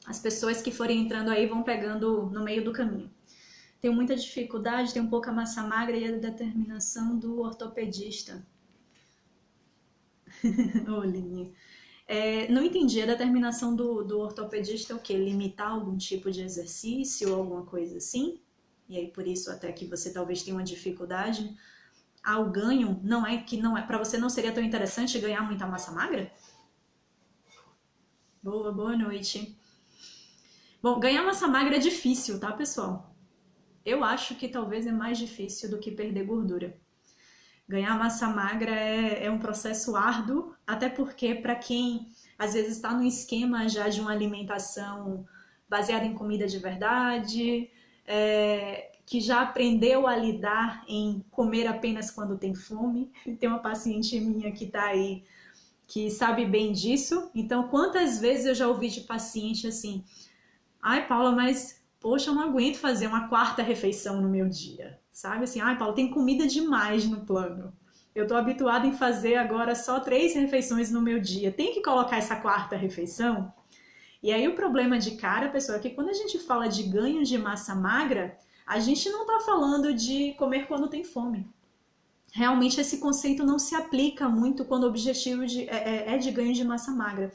As pessoas que forem entrando aí vão pegando no meio do caminho. Tenho muita dificuldade, tenho pouca massa magra e a determinação do ortopedista. Olinha. Não entendi, a determinação do ortopedista é o quê? Limitar algum tipo de exercício ou alguma coisa assim? E aí por isso até que você talvez tenha uma dificuldade ao ganho, não é, para você não seria tão interessante ganhar muita massa magra? Boa noite. Bom, ganhar massa magra é difícil, tá, pessoal? Eu acho que talvez é mais difícil do que perder gordura. Ganhar massa magra é um processo árduo, até porque para quem às vezes está no esquema já de uma alimentação baseada em comida de verdade, que já aprendeu a lidar em comer apenas quando tem fome. Tem uma paciente minha que está aí que sabe bem disso. Então, quantas vezes eu já ouvi de paciente assim: ai, Paula, mas poxa, eu não aguento fazer uma quarta refeição no meu dia. Sabe assim, ai, Paula, tem comida demais no plano. Eu tô habituada em fazer agora só 3 refeições no meu dia. Tem que colocar essa quarta refeição? E aí o problema de cara, pessoal, é que quando a gente fala de ganho de massa magra, a gente não tá falando de comer quando tem fome. Realmente esse conceito não se aplica muito quando o objetivo é de ganho de massa magra.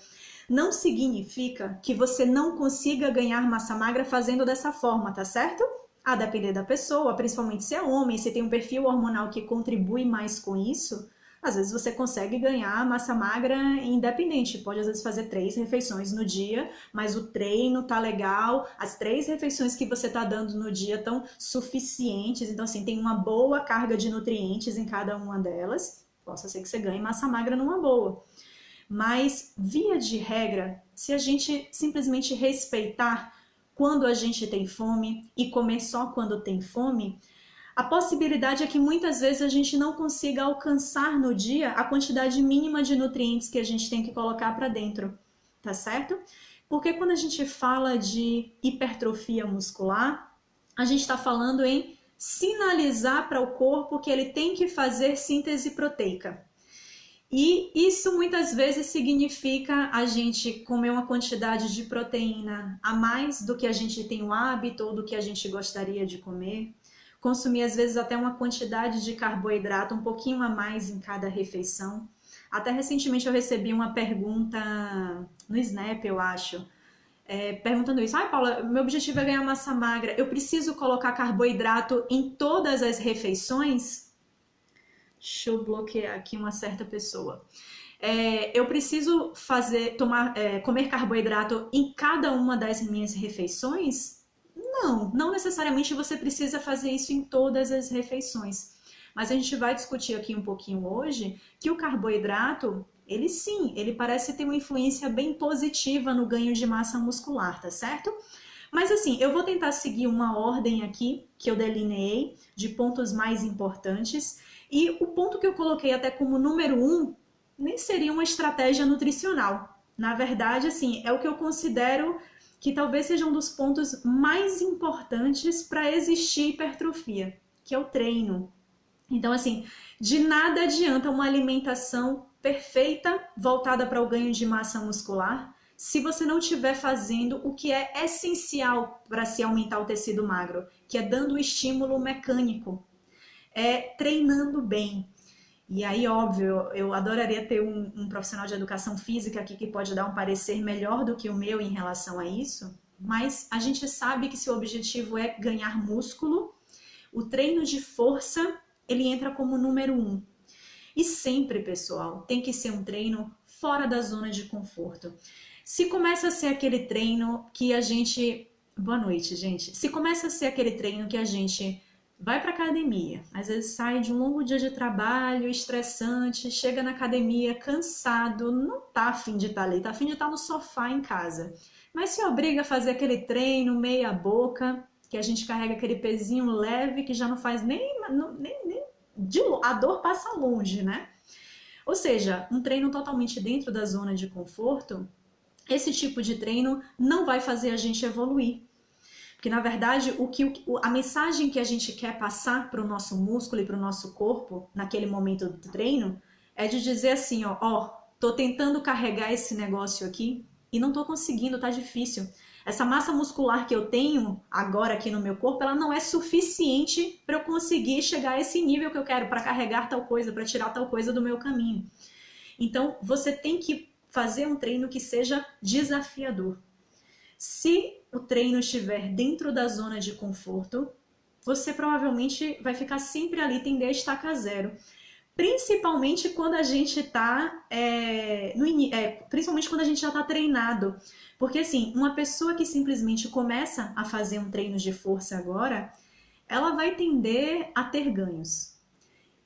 Não significa que você não consiga ganhar massa magra fazendo dessa forma, tá certo? A depender da pessoa, principalmente se é homem, se tem um perfil hormonal que contribui mais com isso, às vezes você consegue ganhar massa magra independente. Pode às vezes fazer 3 refeições no dia, mas o treino tá legal, as 3 refeições que você tá dando no dia estão suficientes. Então, assim, tem uma boa carga de nutrientes em cada uma delas. Possa ser que você ganhe massa magra numa boa. Mas, via de regra, se a gente simplesmente respeitar quando a gente tem fome e comer só quando tem fome, a possibilidade é que muitas vezes a gente não consiga alcançar no dia a quantidade mínima de nutrientes que a gente tem que colocar para dentro, tá certo? Porque quando a gente fala de hipertrofia muscular, a gente está falando em sinalizar para o corpo que ele tem que fazer síntese proteica. E isso muitas vezes significa a gente comer uma quantidade de proteína a mais do que a gente tem o hábito ou do que a gente gostaria de comer. Consumir às vezes até uma quantidade de carboidrato um pouquinho a mais em cada refeição. Até recentemente eu recebi uma pergunta no Snap, eu acho, perguntando isso. Ai, Paula, meu objetivo é ganhar massa magra. Eu preciso colocar carboidrato em todas as refeições? Deixa eu bloquear aqui uma certa pessoa. Eu preciso comer carboidrato em cada uma das minhas refeições? Não necessariamente você precisa fazer isso em todas as refeições. Mas a gente vai discutir aqui um pouquinho hoje que o carboidrato, ele sim, ele parece ter uma influência bem positiva no ganho de massa muscular, tá certo? Mas assim, eu vou tentar seguir uma ordem aqui que eu delineei de pontos mais importantes. E o ponto que eu coloquei até como número 1 nem seria uma estratégia nutricional. Na verdade, assim, é o que eu considero que talvez seja um dos pontos mais importantes para existir hipertrofia, que é o treino. Então, assim, de nada adianta uma alimentação perfeita voltada para o ganho de massa muscular se você não estiver fazendo o que é essencial para se aumentar o tecido magro, que é dando o estímulo mecânico, treinando bem. E aí, óbvio, eu adoraria ter um profissional de educação física aqui que pode dar um parecer melhor do que o meu em relação a isso, mas a gente sabe que se o objetivo é ganhar músculo, o treino de força, ele entra como número 1. E sempre, pessoal, tem que ser um treino fora da zona de conforto. Se começa a ser aquele treino que a gente... Boa noite, gente. Se começa a ser aquele treino que a gente vai para academia, às vezes sai de um longo dia de trabalho, estressante, chega na academia cansado, não tá afim de estar ali, tá afim de estar no sofá em casa. Mas se obriga a fazer aquele treino meia boca, que a gente carrega aquele pezinho leve que já não faz a dor passa longe, né? Ou seja, um treino totalmente dentro da zona de conforto, esse tipo de treino não vai fazer a gente evoluir. Porque, na verdade, a mensagem que a gente quer passar para o nosso músculo e para o nosso corpo, naquele momento do treino, é de dizer assim, tô tentando carregar esse negócio aqui e não tô conseguindo, tá difícil. essa massa muscular que eu tenho agora aqui no meu corpo, ela não é suficiente para eu conseguir chegar a esse nível que eu quero, para carregar tal coisa, para tirar tal coisa do meu caminho. Então, você tem que fazer um treino que seja desafiador. Se o treino estiver dentro da zona de conforto, você provavelmente vai ficar sempre ali, tender a estaca zero. Principalmente quando a gente está principalmente quando a gente já está treinado. Porque assim, uma pessoa que simplesmente começa a fazer um treino de força agora, ela vai tender a ter ganhos.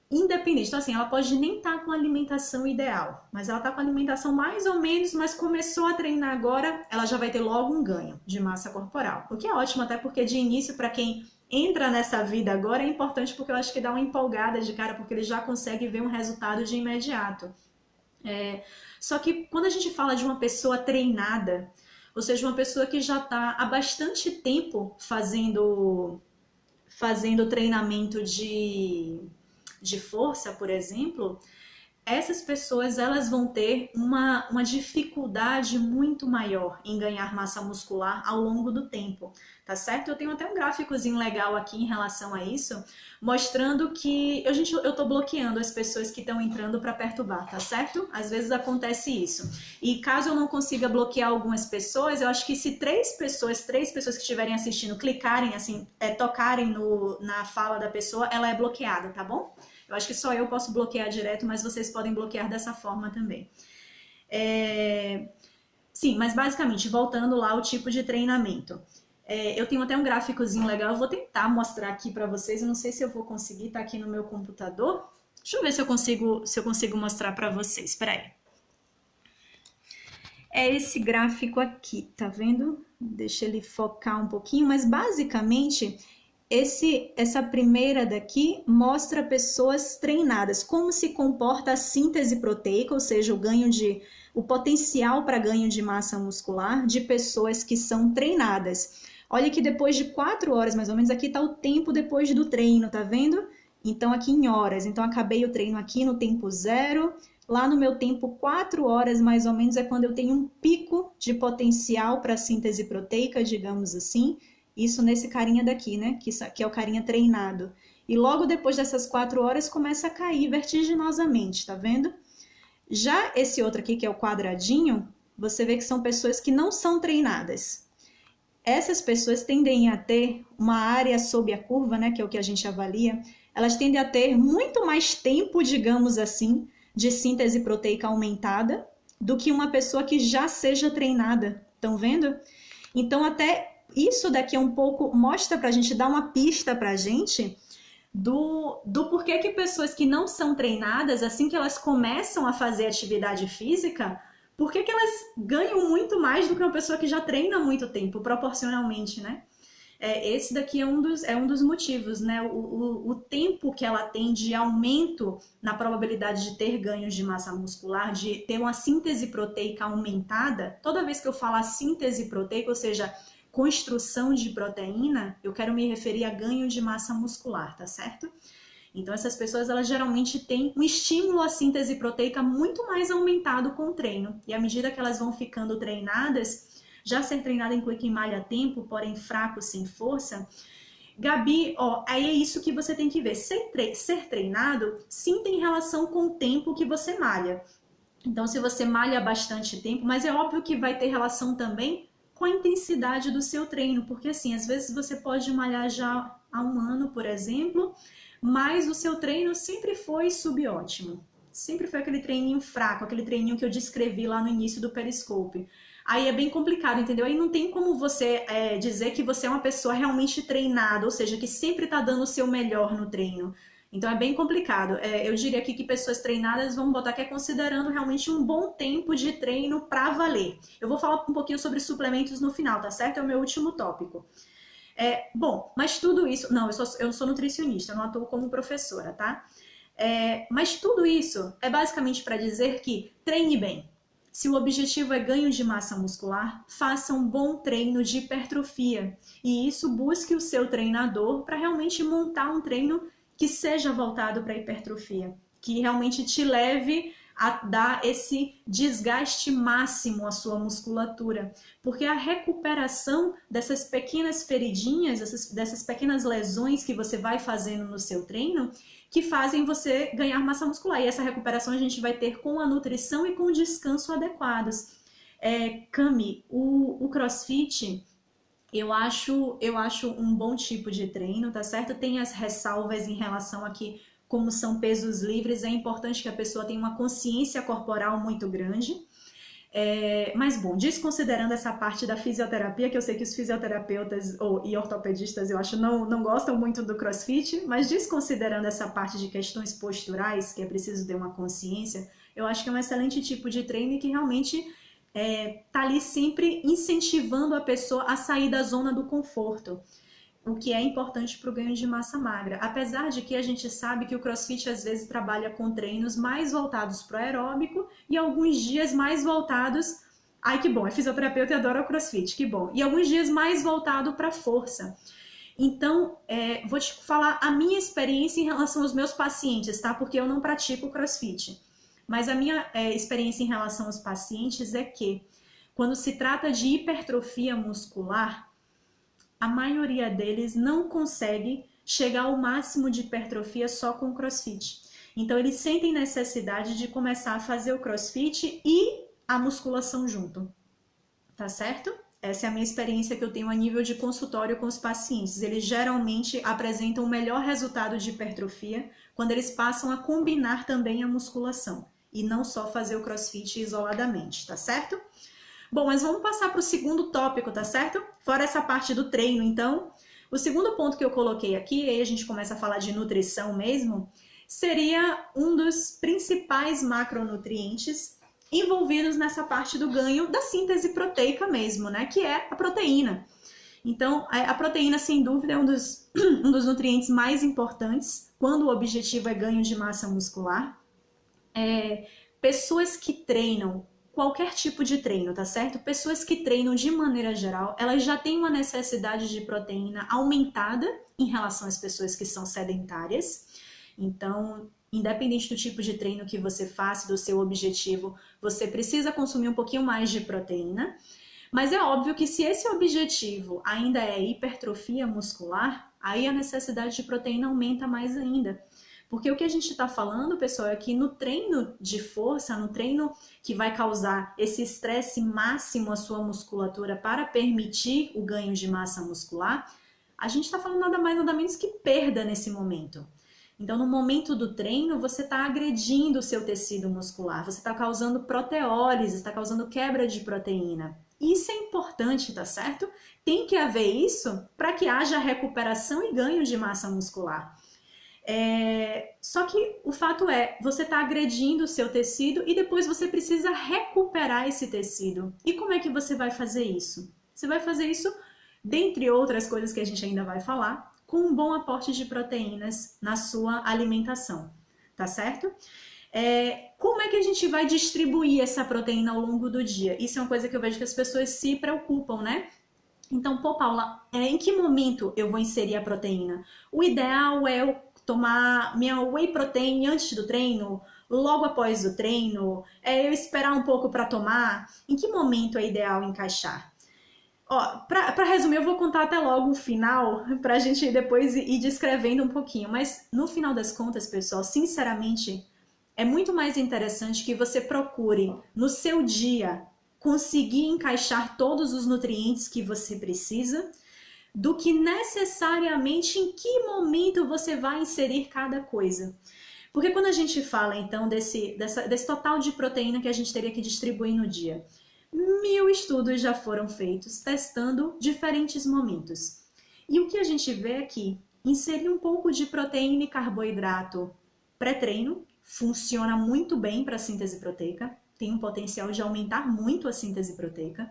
Independente, então assim, ela pode nem estar com a alimentação ideal, mas ela está com a alimentação mais ou menos, mas começou a treinar agora, ela já vai ter logo um ganho de massa corporal. O que é ótimo, até porque de início, para quem entra nessa vida agora, é importante porque eu acho que dá uma empolgada de cara, porque ele já consegue ver um resultado de imediato. Só que quando a gente fala de uma pessoa treinada, ou seja, uma pessoa que já está há bastante tempo fazendo treinamento de força, por exemplo, essas pessoas elas vão ter uma dificuldade muito maior em ganhar massa muscular ao longo do tempo, tá certo? Eu tenho até um gráficozinho legal aqui em relação a isso, mostrando que eu tô bloqueando as pessoas que estão entrando para perturbar, tá certo? Às vezes acontece isso. E caso eu não consiga bloquear algumas pessoas, eu acho que se três pessoas que estiverem assistindo clicarem assim, tocarem na fala da pessoa, ela é bloqueada, tá bom? Eu acho que só eu posso bloquear direto, mas vocês podem bloquear dessa forma também. Sim, mas basicamente, voltando lá ao tipo de treinamento. Eu tenho até um gráficozinho legal, eu vou tentar mostrar aqui para vocês, eu não sei se eu vou conseguir, tá aqui no meu computador. Deixa eu ver se eu consigo mostrar para vocês, espera aí. É esse gráfico aqui, tá vendo? Deixa ele focar um pouquinho, mas basicamente... Essa primeira daqui mostra pessoas treinadas, como se comporta a síntese proteica, ou seja, o potencial para ganho de massa muscular de pessoas que são treinadas. Olha que depois de 4 horas, mais ou menos, aqui está o tempo depois do treino, tá vendo? Então, aqui em horas. Então, acabei o treino aqui no tempo 0. Lá no meu tempo, 4 horas, mais ou menos, é quando eu tenho um pico de potencial para síntese proteica, digamos assim. Isso nesse carinha daqui, né? Que é o carinha treinado. E logo depois dessas 4 horas começa a cair vertiginosamente, tá vendo? Já esse outro aqui, que é o quadradinho, você vê que são pessoas que não são treinadas. Essas pessoas tendem a ter uma área sob a curva, né? Que é o que a gente avalia. Elas tendem a ter muito mais tempo, digamos assim, de síntese proteica aumentada do que uma pessoa que já seja treinada. Estão vendo? Então, até... Isso daqui é um pouco, mostra pra gente, dá uma pista pra gente do porquê que pessoas que não são treinadas, assim que elas começam a fazer atividade física, por que elas ganham muito mais do que uma pessoa que já treina há muito tempo, proporcionalmente, né? Esse daqui é um dos motivos, né? O tempo que ela tem de aumento na probabilidade de ter ganhos de massa muscular, de ter uma síntese proteica aumentada. Toda vez que eu falar síntese proteica, ou seja, construção de proteína, eu quero me referir a ganho de massa muscular, tá certo? Então, essas pessoas, elas geralmente têm um estímulo à síntese proteica muito mais aumentado com o treino. E à medida que elas vão ficando treinadas, já ser treinada inclui quem malha a tempo, porém fraco, sem força. Gabi, aí é isso que você tem que ver. Ser treinado, sim, tem relação com o tempo que você malha. Então, se você malha bastante tempo, mas é óbvio que vai ter relação também com a intensidade do seu treino, porque assim, às vezes você pode malhar já há 1 ano, por exemplo, mas o seu treino sempre foi subótimo. Sempre foi aquele treininho fraco, aquele treininho que eu descrevi lá no início do Periscope. Aí é bem complicado, entendeu? Aí não tem como você dizer que você é uma pessoa realmente treinada, ou seja, que sempre está dando o seu melhor no treino. Então é bem complicado. Eu diria aqui que pessoas treinadas vão botar que é considerando realmente um bom tempo de treino para valer. Eu vou falar um pouquinho sobre suplementos no final, tá certo? É o meu último tópico. Bom, mas tudo isso... Não, eu sou nutricionista, eu não atuo como professora, tá? Mas tudo isso é basicamente para dizer que treine bem. Se o objetivo é ganho de massa muscular, faça um bom treino de hipertrofia. E isso busque o seu treinador para realmente montar um treino que seja voltado para a hipertrofia, que realmente te leve a dar esse desgaste máximo à sua musculatura, porque a recuperação dessas pequenas feridinhas, dessas pequenas lesões que você vai fazendo no seu treino, que fazem você ganhar massa muscular. E essa recuperação a gente vai ter com a nutrição e com o descanso adequados. Cami, o CrossFit, eu acho um bom tipo de treino, tá certo? Tem as ressalvas em relação a que, como são pesos livres, é importante que a pessoa tenha uma consciência corporal muito grande. Mas bom, desconsiderando essa parte da fisioterapia, que eu sei que os fisioterapeutas e ortopedistas, eu acho, não gostam muito do CrossFit, mas desconsiderando essa parte de questões posturais, que é preciso ter uma consciência, eu acho que é um excelente tipo de treino e que realmente tá ali sempre incentivando a pessoa a sair da zona do conforto, o que é importante para o ganho de massa magra. Apesar de que a gente sabe que o CrossFit às vezes trabalha com treinos mais voltados para o aeróbico e alguns dias mais voltados... Ai, que bom, é fisioterapeuta e adora o CrossFit, que bom. E alguns dias mais voltado para força. Então, vou te falar a minha experiência em relação aos meus pacientes, tá? Porque eu não pratico CrossFit. Mas a minha experiência em relação aos pacientes é que, quando se trata de hipertrofia muscular, a maioria deles não consegue chegar ao máximo de hipertrofia só com o CrossFit. Então, eles sentem necessidade de começar a fazer o CrossFit e a musculação junto, tá certo? Essa é a minha experiência que eu tenho a nível de consultório com os pacientes. Eles geralmente apresentam o melhor resultado de hipertrofia quando eles passam a combinar também a musculação e não só fazer o CrossFit isoladamente, tá certo? Bom, mas vamos passar para o segundo tópico, tá certo? Fora essa parte do treino, então, o segundo ponto que eu coloquei aqui, e aí a gente começa a falar de nutrição mesmo, seria um dos principais macronutrientes envolvidos nessa parte do ganho da síntese proteica mesmo, né? Que é a proteína. Então, a proteína, sem dúvida, é um dos nutrientes mais importantes quando o objetivo é ganho de massa muscular. Pessoas que treinam qualquer tipo de treino, tá certo? Pessoas que treinam de maneira geral, elas já têm uma necessidade de proteína aumentada em relação às pessoas que são sedentárias. Então, independente do tipo de treino que você faça, do seu objetivo, você precisa consumir um pouquinho mais de proteína. Mas é óbvio que se esse objetivo ainda é hipertrofia muscular, aí a necessidade de proteína aumenta mais ainda. Porque o que a gente está falando, pessoal, é que no treino de força, no treino que vai causar esse estresse máximo à sua musculatura para permitir o ganho de massa muscular, a gente está falando nada mais nada menos que perda nesse momento. Então, no momento do treino, você está agredindo o seu tecido muscular, você está causando proteólise, está causando quebra de proteína. Isso é importante, tá certo? Tem que haver isso para que haja recuperação e ganho de massa muscular. Só que o fato é, você está agredindo o seu tecido e depois você precisa recuperar esse tecido. E como é que você vai fazer isso? Você vai fazer isso, dentre outras coisas que a gente ainda vai falar, com um bom aporte de proteínas na sua alimentação, tá certo? Como é que a gente vai distribuir essa proteína ao longo do dia? Isso é uma coisa que eu vejo que as pessoas se preocupam, né? Então, pô, Paula, em que momento eu vou inserir a proteína? O ideal é eu tomar minha whey protein antes do treino, logo após o treino, eu esperar um pouco para tomar. Em que momento é ideal encaixar? Para resumir, eu vou contar até logo o final, para a gente depois ir descrevendo um pouquinho. Mas no final das contas, pessoal, sinceramente, é muito mais interessante que você procure no seu dia conseguir encaixar todos os nutrientes que você precisa, do que necessariamente em que momento você vai inserir cada coisa. Porque quando a gente fala, então, desse total de proteína que a gente teria que distribuir no dia, 1000 estudos já foram feitos testando diferentes momentos. E o que a gente vê aqui, inserir um pouco de proteína e carboidrato pré-treino funciona muito bem para a síntese proteica, tem um potencial de aumentar muito a síntese proteica.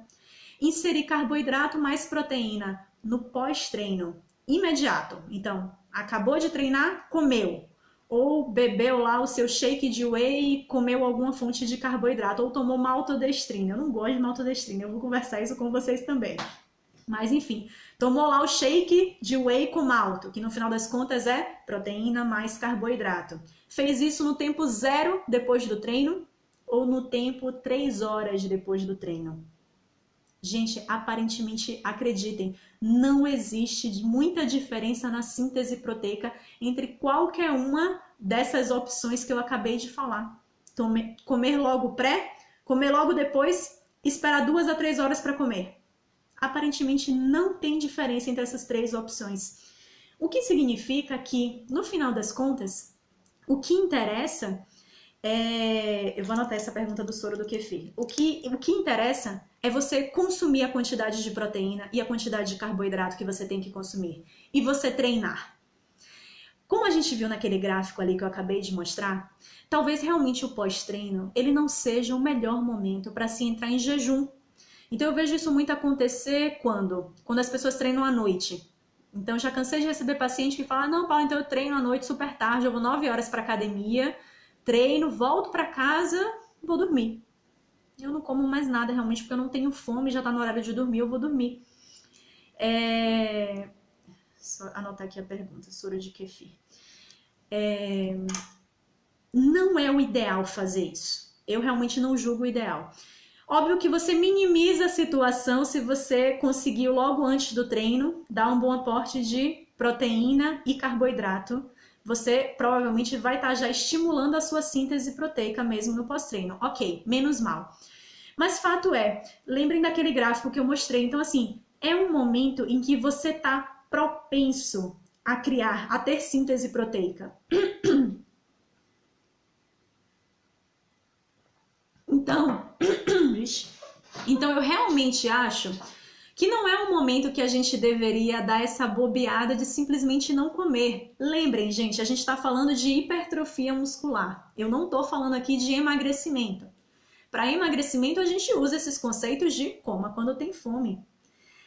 Inserir carboidrato mais proteína no pós-treino imediato. Então, acabou de treinar, comeu. Ou bebeu lá o seu shake de whey e comeu alguma fonte de carboidrato. Ou tomou maltodestrina. Eu não gosto de maltodestrina, eu vou conversar isso com vocês também. Mas enfim, tomou lá o shake de whey com malto, que no final das contas é proteína mais carboidrato. Fez isso no tempo zero depois do treino, ou no tempo 3 horas depois do treino. Gente, aparentemente, acreditem, não existe muita diferença na síntese proteica entre qualquer uma dessas opções que eu acabei de falar. Comer logo pré, comer logo depois, esperar 2 a 3 horas para comer. Aparentemente não tem diferença entre essas 3 opções. O que significa que, no final das contas, o que interessa é... Eu vou anotar essa pergunta do soro do kefir. O que interessa é você consumir a quantidade de proteína e a quantidade de carboidrato que você tem que consumir. E você treinar. Como a gente viu naquele gráfico ali que eu acabei de mostrar, talvez realmente o pós-treino ele não seja o melhor momento para se entrar em jejum. Então eu vejo isso muito acontecer quando as pessoas treinam à noite. Então já cansei de receber paciente que fala, não, Paula, então eu treino à noite super tarde, eu vou 9 horas para academia, treino, volto para casa, vou dormir. Eu não como mais nada realmente porque eu não tenho fome, já tá no horário de dormir, eu vou dormir. Só anotar aqui a pergunta, soro de kefir. Não é o ideal fazer isso. Eu realmente não julgo o ideal. Óbvio que você minimiza a situação se você conseguiu logo antes do treino dar um bom aporte de proteína e carboidrato. Você provavelmente vai estar já estimulando a sua síntese proteica mesmo no pós-treino. Ok, menos mal. Mas fato é, lembrem daquele gráfico que eu mostrei. Então assim, é um momento em que você está propenso a ter síntese proteica. Então eu realmente acho que não é um momento que a gente deveria dar essa bobeada de simplesmente não comer. Lembrem, gente, a gente está falando de hipertrofia muscular. Eu não estou falando aqui de emagrecimento. Para emagrecimento, a gente usa esses conceitos de coma quando tem fome.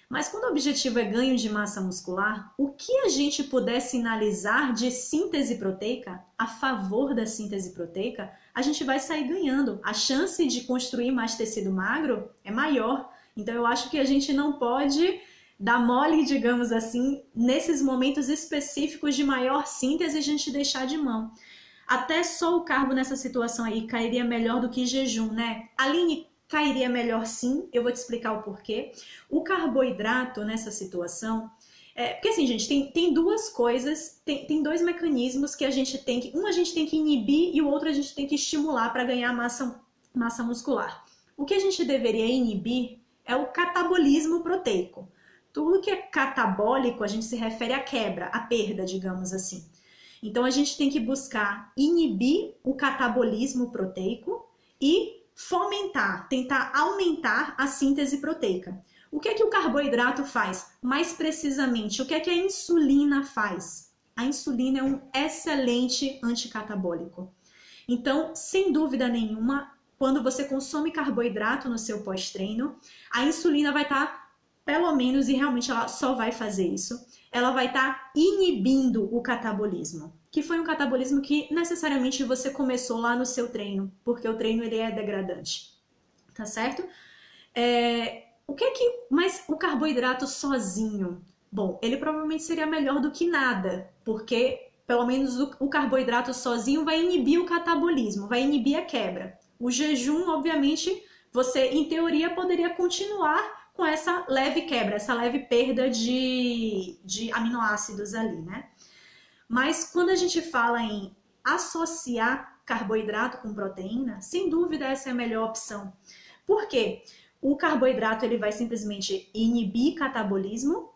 Mas quando o objetivo é ganho de massa muscular, o que a gente puder sinalizar de síntese proteica, a favor da síntese proteica, a gente vai sair ganhando. A chance de construir mais tecido magro é maior. Então eu acho que a gente não pode dar mole, digamos assim, nesses momentos específicos de maior síntese, a gente deixar de mão. Até só o carbo nessa situação aí cairia melhor do que jejum, né? Aline, cairia melhor sim, eu vou te explicar o porquê. O carboidrato nessa situação, porque assim, gente, tem duas coisas, tem 2 mecanismos que a gente tem que, um a gente tem que inibir e o outro a gente tem que estimular para ganhar massa muscular. O que a gente deveria inibir é o catabolismo proteico. Tudo que é catabólico a gente se refere à quebra, à perda, digamos assim. Então a gente tem que buscar inibir o catabolismo proteico e fomentar, tentar aumentar a síntese proteica. O que é que o carboidrato faz? Mais precisamente, o que é que a insulina faz? A insulina é um excelente anticatabólico. Então, sem dúvida nenhuma, quando você consome carboidrato no seu pós-treino, a insulina vai estar, pelo menos, e realmente ela só vai fazer isso, ela vai estar inibindo o catabolismo, que foi um catabolismo que necessariamente você começou lá no seu treino, porque o treino ele é degradante, tá certo? Mas o carboidrato sozinho, bom, ele provavelmente seria melhor do que nada, porque pelo menos o carboidrato sozinho vai inibir o catabolismo, vai inibir a quebra. O jejum, obviamente, você em teoria poderia continuar com essa leve quebra, essa leve perda de aminoácidos ali, né? Mas quando a gente fala em associar carboidrato com proteína, sem dúvida essa é a melhor opção. Por quê? O carboidrato ele vai simplesmente inibir catabolismo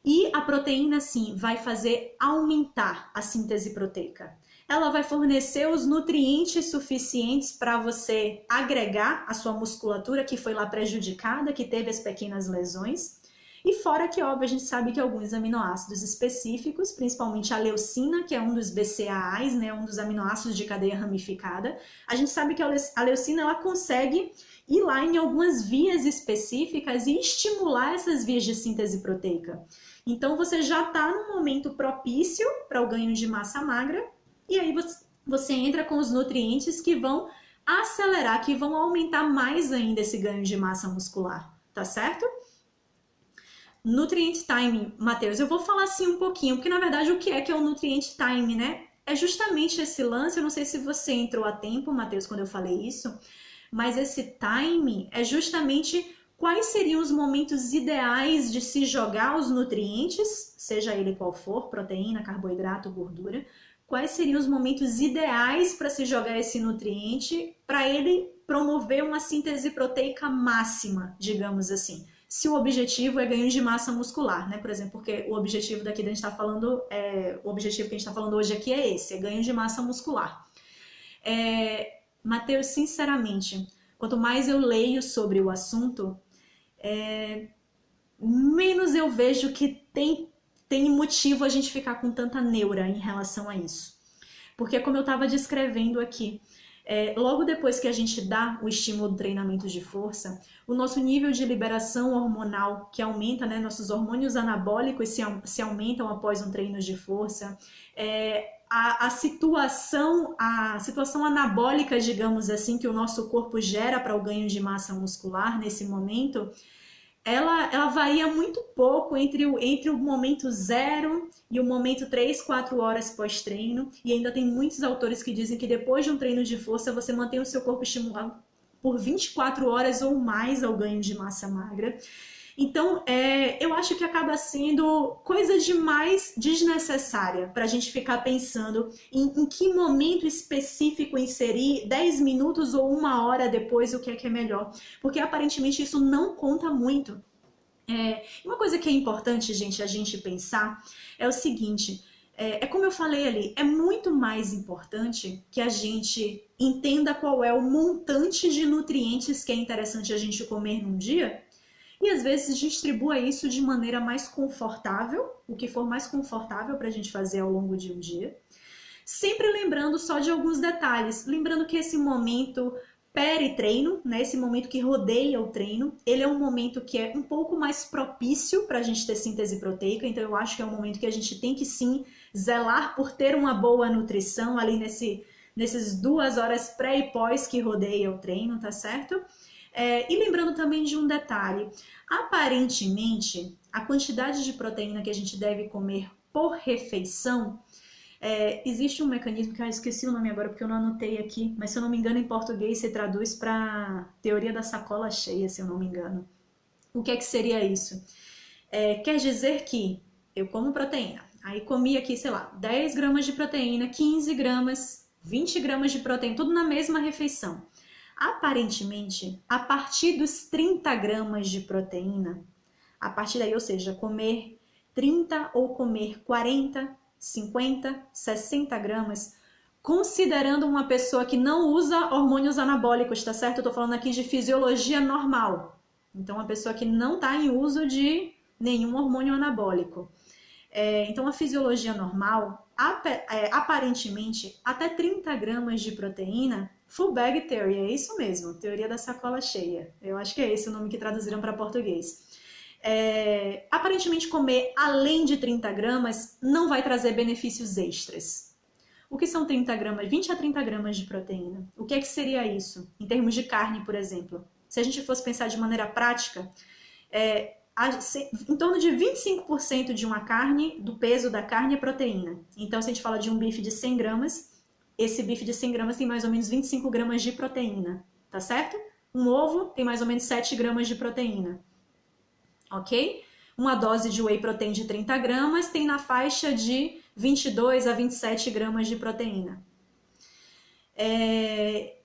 e a proteína, sim, vai fazer aumentar a síntese proteica. Ela vai fornecer os nutrientes suficientes para você agregar a sua musculatura que foi lá prejudicada, que teve as pequenas lesões. E fora que, óbvio, a gente sabe que alguns aminoácidos específicos, principalmente a leucina, que é um dos BCAAs, né, um dos aminoácidos de cadeia ramificada, a gente sabe que a leucina ela consegue ir lá em algumas vias específicas e estimular essas vias de síntese proteica. Então, você já está num momento propício para o ganho de massa magra, e aí você entra com os nutrientes que vão acelerar, que vão aumentar mais ainda esse ganho de massa muscular, tá certo? Nutrient Time, Matheus, eu vou falar assim um pouquinho, porque na verdade o que é o Nutrient Time, né? É justamente esse lance, eu não sei se você entrou a tempo, Matheus, quando eu falei isso, mas esse time é justamente quais seriam os momentos ideais de se jogar os nutrientes, seja ele qual for, proteína, carboidrato, gordura, quais seriam os momentos ideais para se jogar esse nutriente para ele promover uma síntese proteica máxima, digamos assim. Se o objetivo é ganho de massa muscular, né? Por exemplo, porque o objetivo daqui que a gente está falando, o objetivo que a gente está falando hoje aqui é esse, é ganho de massa muscular. Matheus, sinceramente, quanto mais eu leio sobre o assunto, menos eu vejo que tem motivo a gente ficar com tanta neura em relação a isso. Porque como eu estava descrevendo aqui, logo depois que a gente dá o estímulo do treinamento de força, o nosso nível de liberação hormonal que aumenta, né, nossos hormônios anabólicos se aumentam após um treino de força, a situação anabólica, digamos assim, que o nosso corpo gera para o ganho de massa muscular nesse momento, ela varia muito pouco entre o momento 0 e o momento 3, 4 horas pós-treino. E ainda tem muitos autores que dizem que depois de um treino de força, você mantém o seu corpo estimulado por 24 horas ou mais ao ganho de massa magra. Então, eu acho que acaba sendo coisa demais desnecessária para a gente ficar pensando em que momento específico inserir 10 minutos ou 1 hora depois o que é melhor. Porque aparentemente isso não conta muito. Uma coisa que é importante, gente, a gente pensar é o seguinte, como eu falei ali, é muito mais importante que a gente entenda qual é o montante de nutrientes que é interessante a gente comer num dia, e às vezes distribua isso de maneira mais confortável, o que for mais confortável para a gente fazer ao longo de um dia. Sempre lembrando só de alguns detalhes, lembrando que esse momento pré-treino, né, esse momento que rodeia o treino, ele é um momento que é um pouco mais propício para a gente ter síntese proteica, então eu acho que é um momento que a gente tem que sim zelar por ter uma boa nutrição ali nesses 2 horas pré e pós que rodeia o treino, tá certo? E lembrando também de um detalhe, aparentemente a quantidade de proteína que a gente deve comer por refeição, existe um mecanismo que eu esqueci o nome agora porque eu não anotei aqui, mas se eu não me engano em português se traduz para teoria da sacola cheia, se eu não me engano. O que é que seria isso? Quer dizer que eu como proteína, aí comi aqui, sei lá, 10 gramas de proteína, 15 gramas, 20 gramas de proteína, tudo na mesma refeição. Aparentemente, a partir dos 30 gramas de proteína, a partir daí, ou seja, comer 30 ou comer 40, 50, 60 gramas, considerando uma pessoa que não usa hormônios anabólicos, tá certo? Eu tô falando aqui de fisiologia normal. Então, uma pessoa que não está em uso de nenhum hormônio anabólico. Então, a fisiologia normal, aparentemente, até 30 gramas de proteína, full bag theory, é isso mesmo, teoria da sacola cheia. Eu acho que é esse o nome que traduziram para português. Aparentemente comer além de 30 gramas não vai trazer benefícios extras. O que são 30 gramas? 20 a 30 gramas de proteína. O que é que seria isso? Em termos de carne, por exemplo. Se a gente fosse pensar de maneira prática, em torno de 25% de uma carne, do peso da carne é proteína. Então, se a gente fala de um bife de 100 gramas, esse bife de 100 gramas tem mais ou menos 25 gramas de proteína, tá certo? Um ovo tem mais ou menos 7 gramas de proteína. Ok? Uma dose de whey protein de 30 gramas tem na faixa de 22 a 27 gramas de proteína.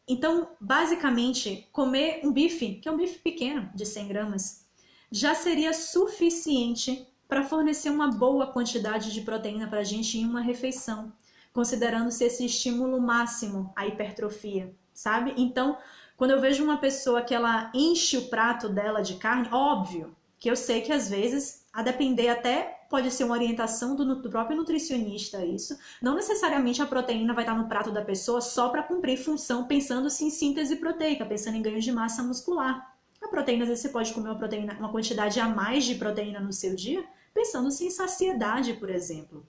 Então, basicamente, comer um bife, que é um bife pequeno, de 100 gramas, já seria suficiente para fornecer uma boa quantidade de proteína para a gente em uma refeição, considerando-se esse estímulo máximo à hipertrofia, sabe? Então, quando eu vejo uma pessoa que ela enche o prato dela de carne, óbvio, que eu sei que às vezes, a depender até, pode ser uma orientação do próprio nutricionista isso, não necessariamente a proteína vai estar no prato da pessoa só para cumprir função, pensando-se em síntese proteica, pensando em ganho de massa muscular. A proteína, às vezes você pode comer uma quantidade a mais de proteína no seu dia, pensando-se em saciedade, por exemplo.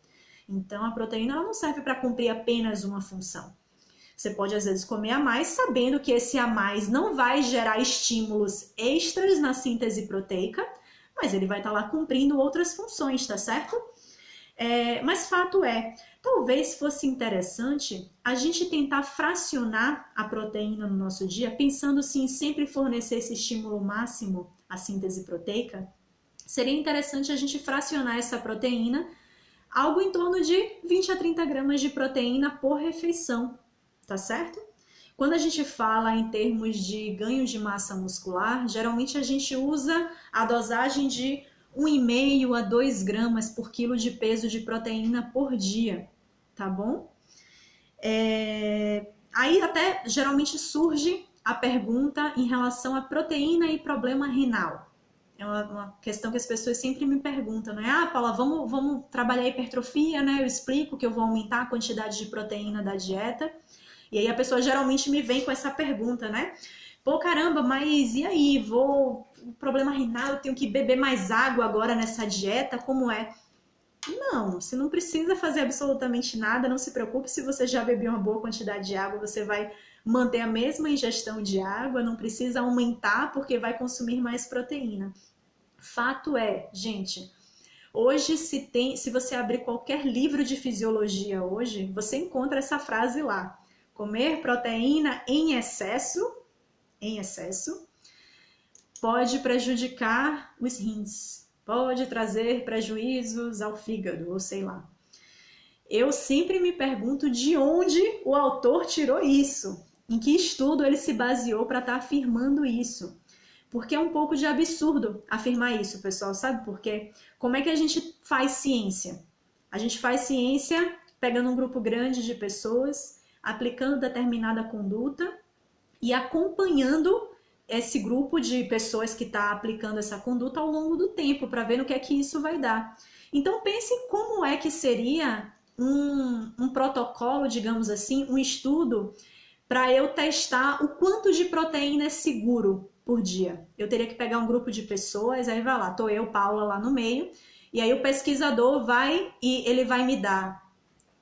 Então, a proteína ela não serve para cumprir apenas uma função. Você pode, às vezes, comer a mais, sabendo que esse a mais não vai gerar estímulos extras na síntese proteica, mas ele vai estar lá cumprindo outras funções, tá certo? Mas fato é, Talvez fosse interessante a gente tentar fracionar a proteína no nosso dia, pensando se em sempre fornecer esse estímulo máximo à síntese proteica. Seria interessante a gente fracionar essa proteína, algo em torno de 20 a 30 gramas de proteína por refeição, tá certo? Quando a gente fala em termos de ganho de massa muscular, geralmente a gente usa a dosagem de 1,5 a 2 gramas por quilo de peso de proteína por dia, tá bom? Aí até geralmente surge a pergunta em relação à proteína e problema renal. É uma questão que as pessoas sempre me perguntam, né? Ah, Paula, vamos trabalhar a hipertrofia, né? Eu explico que eu vou aumentar a quantidade de proteína da dieta. E aí a pessoa geralmente me vem com essa pergunta, né? Pô, caramba, mas e aí? Problema renal, eu tenho que beber mais água agora nessa dieta? Como é? Não, você não precisa fazer absolutamente nada, não se preocupe se você já bebeu uma boa quantidade de água, você vai manter a mesma ingestão de água, não precisa aumentar porque vai consumir mais proteína. Fato é, gente, hoje se você abrir qualquer livro de fisiologia hoje, você encontra essa frase lá. Comer proteína em excesso pode prejudicar os rins, pode trazer prejuízos ao fígado, ou sei lá. Eu sempre me pergunto de onde o autor tirou isso, em que estudo ele se baseou para estar afirmando isso. Porque é um pouco de absurdo afirmar isso, pessoal, sabe por quê? Como é que a gente faz ciência? A gente faz ciência pegando um grupo grande de pessoas, aplicando determinada conduta e acompanhando esse grupo de pessoas que está aplicando essa conduta ao longo do tempo, para ver no que é que isso vai dar. Então pense como é que seria um protocolo, digamos assim, um estudo para eu testar o quanto de proteína é seguro por dia. Eu teria que pegar um grupo de pessoas, aí vai lá, tô eu, Paula, lá no meio, e aí o pesquisador vai e ele vai me dar,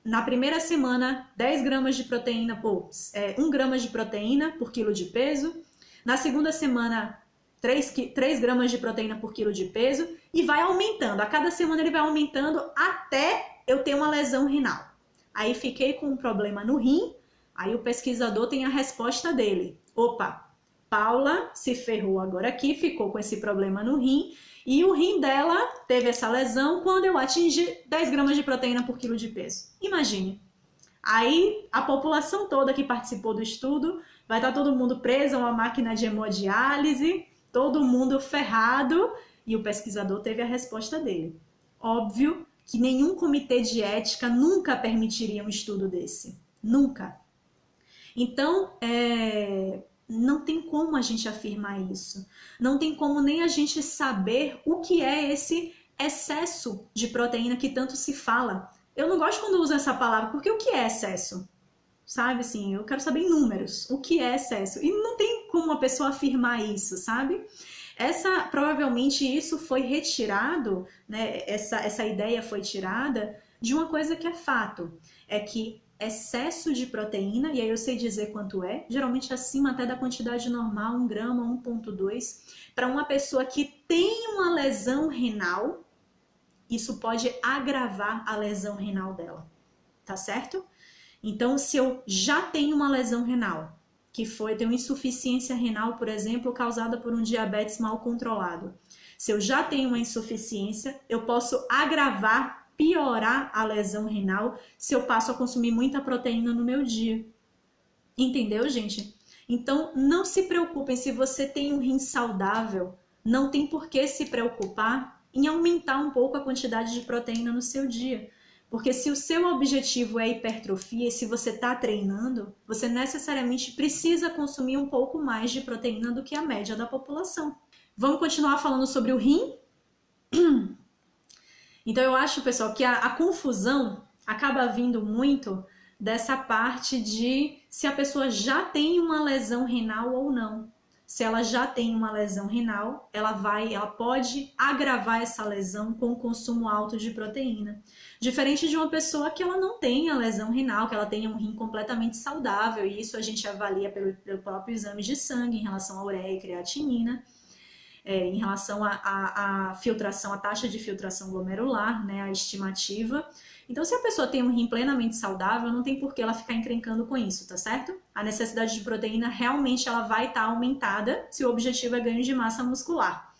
na primeira semana, 10 gramas de proteína, 1 grama de proteína por quilo de peso, na segunda semana, 3 gramas de proteína por quilo de peso, e vai aumentando. A cada semana ele vai aumentando até eu ter uma lesão renal. Aí fiquei com um problema no rim, aí o pesquisador tem a resposta dele. Opa, Paula se ferrou agora aqui, ficou com esse problema no rim, e o rim dela teve essa lesão quando eu atingi 10 gramas de proteína por quilo de peso. Imagine. Aí a população toda que participou do estudo vai estar todo mundo preso a uma máquina de hemodiálise, todo mundo ferrado, e o pesquisador teve a resposta dele. Óbvio que nenhum comitê de ética nunca permitiria um estudo desse. Nunca. Então, não tem como a gente afirmar isso. Não tem como nem a gente saber o que é esse excesso de proteína que tanto se fala. Eu não gosto quando uso essa palavra, porque o que é excesso? Sabe, assim, eu quero saber em números, o que é excesso. E não tem como uma pessoa afirmar isso, sabe? Provavelmente isso foi retirado, né? Essa ideia foi tirada de uma coisa que é fato. É que excesso de proteína, e aí eu sei dizer quanto é, geralmente acima até da quantidade normal, 1 grama, 1,2, para uma pessoa que tem uma lesão renal, isso pode agravar a lesão renal dela, tá certo? Então, se eu já tenho uma lesão renal, tenho insuficiência renal, por exemplo, causada por um diabetes mal controlado. Se eu já tenho uma insuficiência, eu posso agravar, piorar a lesão renal se eu passo a consumir muita proteína no meu dia. Entendeu, gente? Então, não se preocupem se você tem um rim saudável, não tem por que se preocupar em aumentar um pouco a quantidade de proteína no seu dia. Porque se o seu objetivo é hipertrofia e se você está treinando, você necessariamente precisa consumir um pouco mais de proteína do que a média da população. Vamos continuar falando sobre o rim? Então eu acho, pessoal, que a confusão acaba vindo muito dessa parte de se a pessoa já tem uma lesão renal ou não. Se ela já tem uma lesão renal, ela pode agravar essa lesão com o consumo alto de proteína. Diferente de uma pessoa que ela não tenha lesão renal, que ela tenha um rim completamente saudável, e isso a gente avalia pelo próprio exame de sangue em relação à ureia e creatinina. em relação à filtração, a taxa de filtração glomerular, né, a estimativa. Então, se a pessoa tem um rim plenamente saudável, não tem por que ela ficar encrencando com isso, tá certo? A necessidade de proteína realmente ela vai estar aumentada se o objetivo é ganho de massa muscular.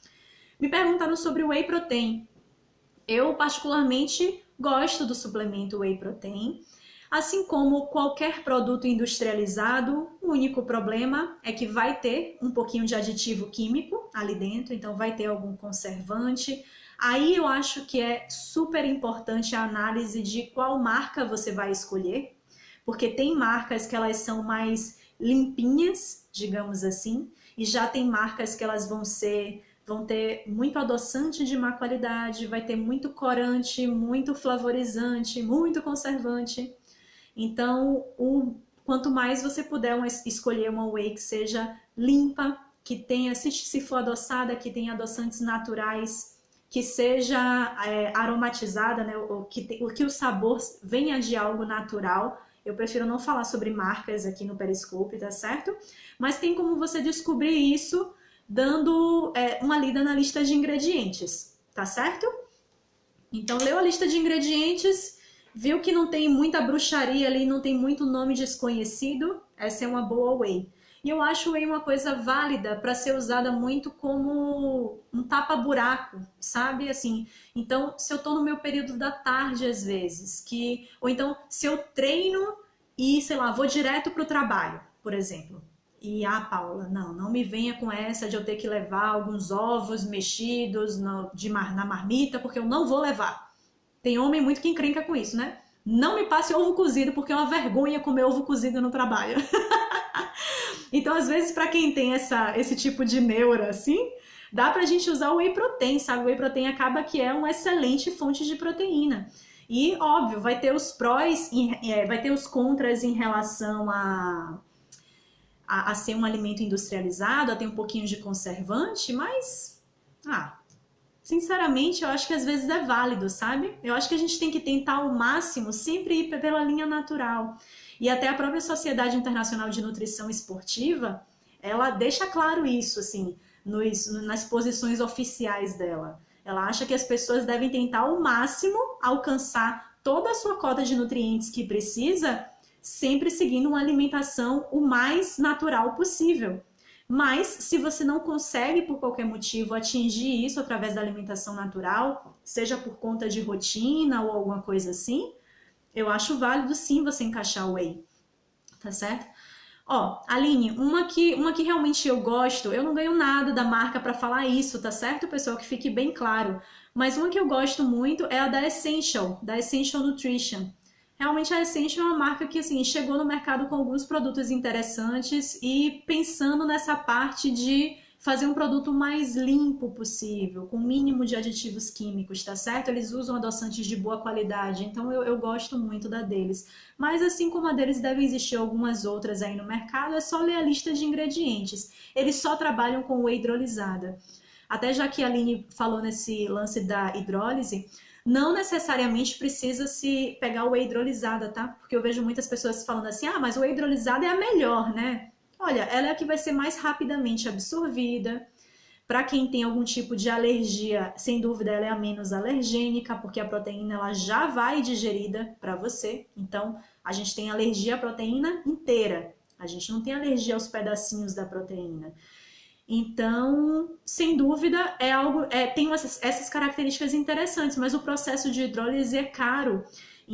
Me perguntaram sobre o whey protein. Eu, particularmente, gosto do suplemento whey protein. Assim como qualquer produto industrializado, o único problema é que vai ter um pouquinho de aditivo químico ali dentro, então vai ter algum conservante. Aí eu acho que é super importante a análise de qual marca você vai escolher, porque tem marcas que elas são mais limpinhas, digamos assim, e já tem marcas que elas vão ter muito adoçante de má qualidade, vai ter muito corante, muito flavorizante, muito conservante. Então, quanto mais você puder escolher uma whey que seja limpa, que tenha, se for adoçada, que tenha adoçantes naturais, que seja aromatizada, né, que o sabor venha de algo natural. Eu prefiro não falar sobre marcas aqui no Periscope, tá certo? Mas tem como você descobrir isso dando uma lida na lista de ingredientes, tá certo? Então, leu a lista de ingredientes, viu que não tem muita bruxaria ali, não tem muito nome desconhecido, essa é uma boa whey. E eu acho o whey uma coisa válida para ser usada muito como um tapa-buraco, sabe? Assim, então, se eu tô no meu período da tarde às vezes, ou então se eu treino e, sei lá, vou direto pro trabalho, por exemplo. E, Paula, não me venha com essa de eu ter que levar alguns ovos mexidos na marmita, porque eu não vou levar. Tem homem muito que encrenca com isso, né? Não me passe ovo cozido, porque é uma vergonha comer ovo cozido no trabalho. Então, às vezes, para quem tem esse tipo de neura assim, dá pra gente usar o whey protein, sabe? O whey protein acaba que é uma excelente fonte de proteína. E, óbvio, vai ter os prós, vai ter os contras em relação a ser um alimento industrializado, a ter um pouquinho de conservante, mas, sinceramente, eu acho que às vezes é válido, sabe? Eu acho que a gente tem que tentar ao máximo sempre ir pela linha natural. E até a própria Sociedade Internacional de Nutrição Esportiva, ela deixa claro isso, assim, nas posições oficiais dela. Ela acha que as pessoas devem tentar ao máximo alcançar toda a sua cota de nutrientes que precisa, sempre seguindo uma alimentação o mais natural possível. Mas, se você não consegue, por qualquer motivo, atingir isso através da alimentação natural, seja por conta de rotina ou alguma coisa assim, eu acho válido sim você encaixar o whey, tá certo? Ó, Aline, uma que realmente eu gosto, eu não ganho nada da marca para falar isso, tá certo, pessoal? Que fique bem claro. Mas uma que eu gosto muito é a da Essential Nutrition. Realmente a Essential é uma marca que assim, chegou no mercado com alguns produtos interessantes e pensando nessa parte de fazer um produto mais limpo possível, com o mínimo de aditivos químicos, tá certo? Eles usam adoçantes de boa qualidade, então eu gosto muito da deles. Mas assim como a deles, devem existir algumas outras aí no mercado, é só ler a lista de ingredientes. Eles só trabalham com whey hidrolisada. Até já que a Aline falou nesse lance da hidrólise, não necessariamente precisa se pegar o whey hidrolisada, tá? Porque eu vejo muitas pessoas falando assim, mas o whey hidrolisada é a melhor, né? Olha, ela é a que vai ser mais rapidamente absorvida. Para quem tem algum tipo de alergia, sem dúvida ela é a menos alergênica, porque a proteína ela já vai digerida para você. Então, a gente tem alergia à proteína inteira. A gente não tem alergia aos pedacinhos da proteína. Então, sem dúvida, tem essas características interessantes, mas o processo de hidrólise é caro.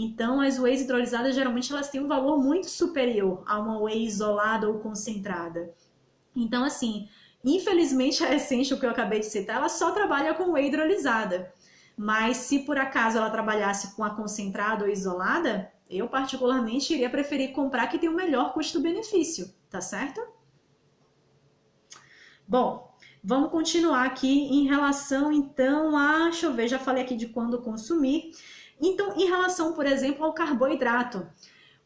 Então, as wheys hidrolisadas, geralmente, elas têm um valor muito superior a uma whey isolada ou concentrada. Então, assim, infelizmente, a Essential que eu acabei de citar, ela só trabalha com whey hidrolisada. Mas, se por acaso ela trabalhasse com a concentrada ou isolada, eu, particularmente, iria preferir comprar que tem o melhor custo-benefício, tá certo? Bom, vamos continuar aqui em relação, então, deixa eu ver, já falei aqui de quando consumir. Então, em relação, por exemplo, ao carboidrato.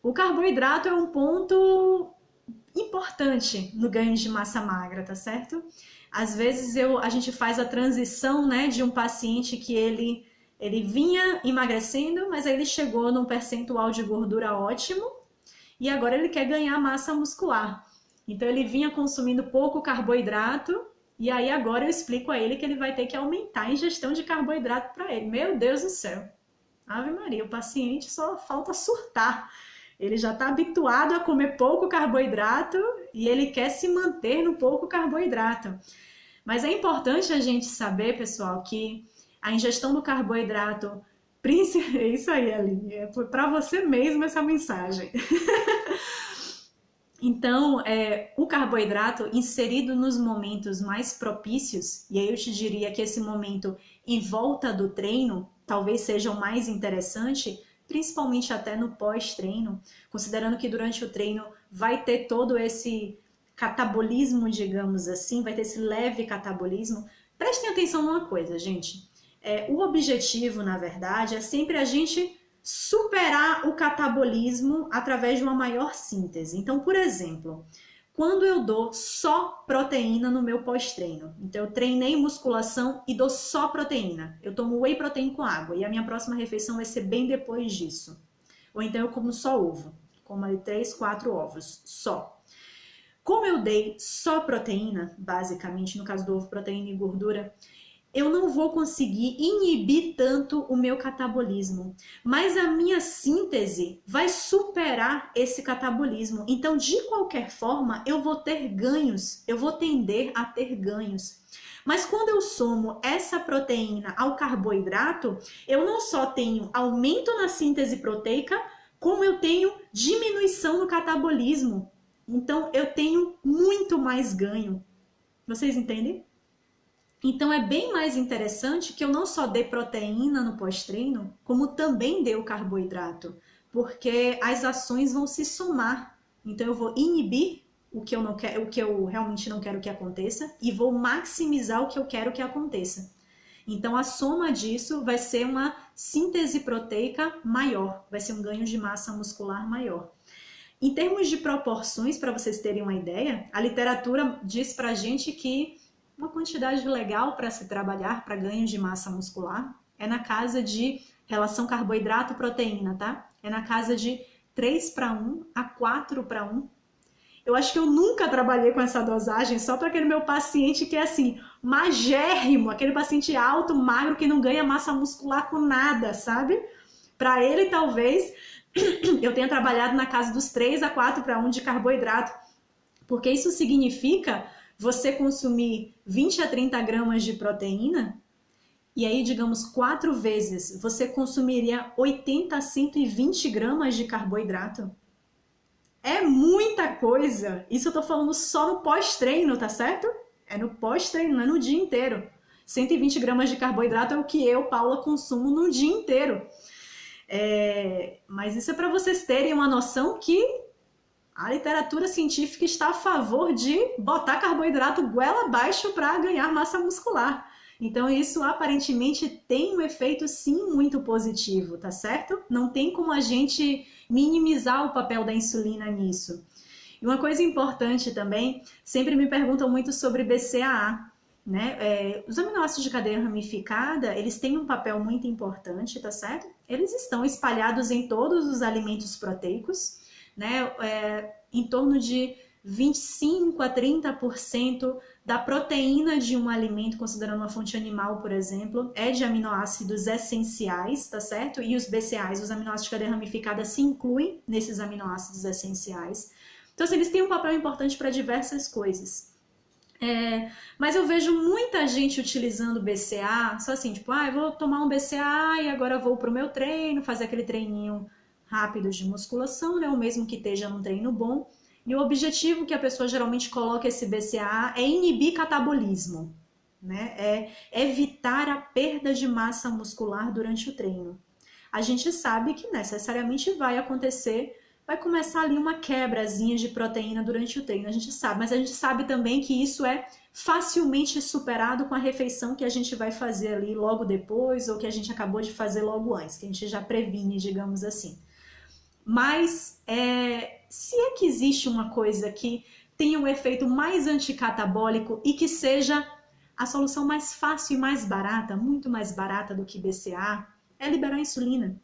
O carboidrato é um ponto importante no ganho de massa magra, tá certo? Às vezes a gente faz a transição, né, de um paciente que ele vinha emagrecendo, mas aí ele chegou num percentual de gordura ótimo e agora ele quer ganhar massa muscular. Então ele vinha consumindo pouco carboidrato E aí agora eu explico a ele que ele vai ter que aumentar a ingestão de carboidrato para ele. Meu Deus do céu. Ave Maria, o paciente só falta surtar. Ele já está habituado a comer pouco carboidrato e ele quer se manter no pouco carboidrato. Mas é importante a gente saber, pessoal, que a ingestão do carboidrato, é isso aí, Aline, é para você mesmo essa mensagem. Então, o carboidrato inserido nos momentos mais propícios, e aí eu te diria que esse momento em volta do treino talvez seja o mais interessante, principalmente até no pós-treino, considerando que durante o treino vai ter todo esse catabolismo, digamos assim, vai ter esse leve catabolismo. Prestem atenção numa coisa, gente. O objetivo, na verdade, é sempre a gente superar o catabolismo através de uma maior síntese. Então, por exemplo, quando eu dou só proteína no meu pós-treino, então eu treinei musculação e dou só proteína, eu tomo whey protein com água e a minha próxima refeição vai ser bem depois disso. Ou então eu como só ovo, como ali 3, 4 ovos, só. Como eu dei só proteína, basicamente, no caso do ovo, proteína e gordura, eu não vou conseguir inibir tanto o meu catabolismo, mas a minha síntese vai superar esse catabolismo. Então, de qualquer forma, eu vou ter ganhos, eu vou tender a ter ganhos. Mas quando eu somo essa proteína ao carboidrato, eu não só tenho aumento na síntese proteica, como eu tenho diminuição no catabolismo. Então, eu tenho muito mais ganho. Vocês entendem? Então, é bem mais interessante que eu não só dê proteína no pós-treino, como também dê o carboidrato, porque as ações vão se somar. Então, eu vou inibir o que eu não quero, o que eu realmente não quero que aconteça e vou maximizar o que eu quero que aconteça. Então, a soma disso vai ser uma síntese proteica maior, vai ser um ganho de massa muscular maior. Em termos de proporções, para vocês terem uma ideia, a literatura diz pra gente que uma quantidade legal para se trabalhar para ganho de massa muscular é na casa de relação carboidrato-proteína, tá? É na casa de 3:1 a 4:1. Eu acho que eu nunca trabalhei com essa dosagem só para aquele meu paciente que é assim, magérrimo, aquele paciente alto, magro, que não ganha massa muscular com nada, sabe? Para ele, talvez, eu tenha trabalhado na casa dos 3 a 4:1 de carboidrato, porque isso significa você consumir 20 a 30 gramas de proteína, e aí, digamos, 4 vezes, você consumiria 80 a 120 gramas de carboidrato. É muita coisa! Isso eu tô falando só no pós-treino, tá certo? É no pós-treino, não é no dia inteiro. 120 gramas de carboidrato é o que eu, Paula, consumo no dia inteiro. Mas isso é para vocês terem uma noção que a literatura científica está a favor de botar carboidrato goela abaixo para ganhar massa muscular. Então isso aparentemente tem um efeito sim muito positivo, tá certo? Não tem como a gente minimizar o papel da insulina nisso. E uma coisa importante também, sempre me perguntam muito sobre BCAA, né? Os aminoácidos de cadeia ramificada, eles têm um papel muito importante, tá certo? Eles estão espalhados em todos os alimentos proteicos, né? Em torno de 25 a 30% da proteína de um alimento, considerando uma fonte animal, por exemplo, é de aminoácidos essenciais, tá certo? E os BCAAs, os aminoácidos de cadeia ramificada, se incluem nesses aminoácidos essenciais. Então, assim, eles têm um papel importante para diversas coisas. Mas eu vejo muita gente utilizando BCA, só assim, tipo, eu vou tomar um BCA e agora vou pro meu treino, fazer aquele treininho rápido de musculação, né? O mesmo que esteja num treino bom. E o objetivo que a pessoa geralmente coloca esse BCA é inibir catabolismo, né? É evitar a perda de massa muscular durante o treino. A gente sabe que necessariamente vai acontecer, vai começar ali uma quebrazinha de proteína durante o treino, a gente sabe, mas a gente sabe também que isso é facilmente superado com a refeição que a gente vai fazer ali logo depois ou que a gente acabou de fazer logo antes, que a gente já previne, digamos assim. Mas se é que existe uma coisa que tenha um efeito mais anticatabólico e que seja a solução mais fácil e mais barata, muito mais barata do que BCA, é liberar a insulina.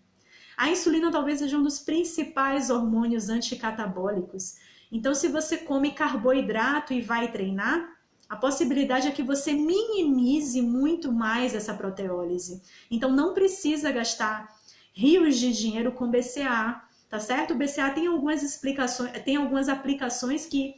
A insulina talvez seja um dos principais hormônios anticatabólicos. Então, se você come carboidrato e vai treinar, A possibilidade é que você minimize muito mais essa proteólise. Então não precisa gastar rios de dinheiro com BCA, tá certo? O BCA tem algumas explicações, tem algumas aplicações que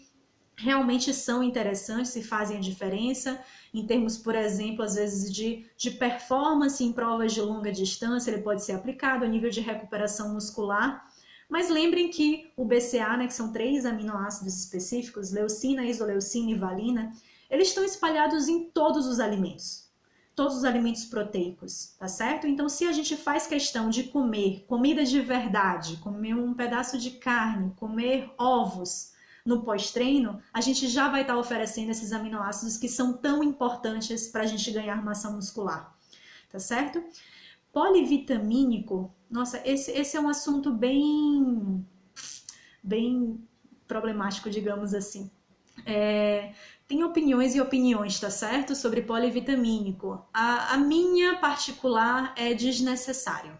realmente são interessantes e fazem a diferença, em termos, por exemplo, às vezes de performance em provas de longa distância, ele pode ser aplicado a nível de recuperação muscular. Mas lembrem que o BCA, né, que são 3 aminoácidos específicos, leucina, isoleucina e valina, eles estão espalhados em todos os alimentos proteicos, tá certo? Então, se a gente faz questão de comer comida de verdade, comer um pedaço de carne, comer ovos no pós-treino, a gente já vai estar oferecendo esses aminoácidos que são tão importantes para a gente ganhar massa muscular, tá certo? Polivitamínico, nossa, esse é um assunto bem problemático, digamos assim. Tem opiniões e opiniões, tá certo? Sobre polivitamínico. A minha particular é desnecessário.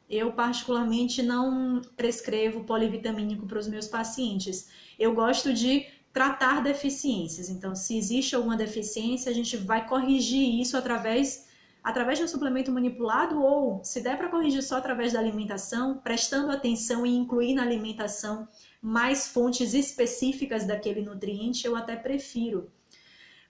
Eu, particularmente, não prescrevo polivitamínico para os meus pacientes. Eu gosto de tratar deficiências. Então, se existe alguma deficiência, a gente vai corrigir isso através de um suplemento manipulado, ou, se der para corrigir só através da alimentação, prestando atenção e incluir na alimentação mais fontes específicas daquele nutriente, eu até prefiro.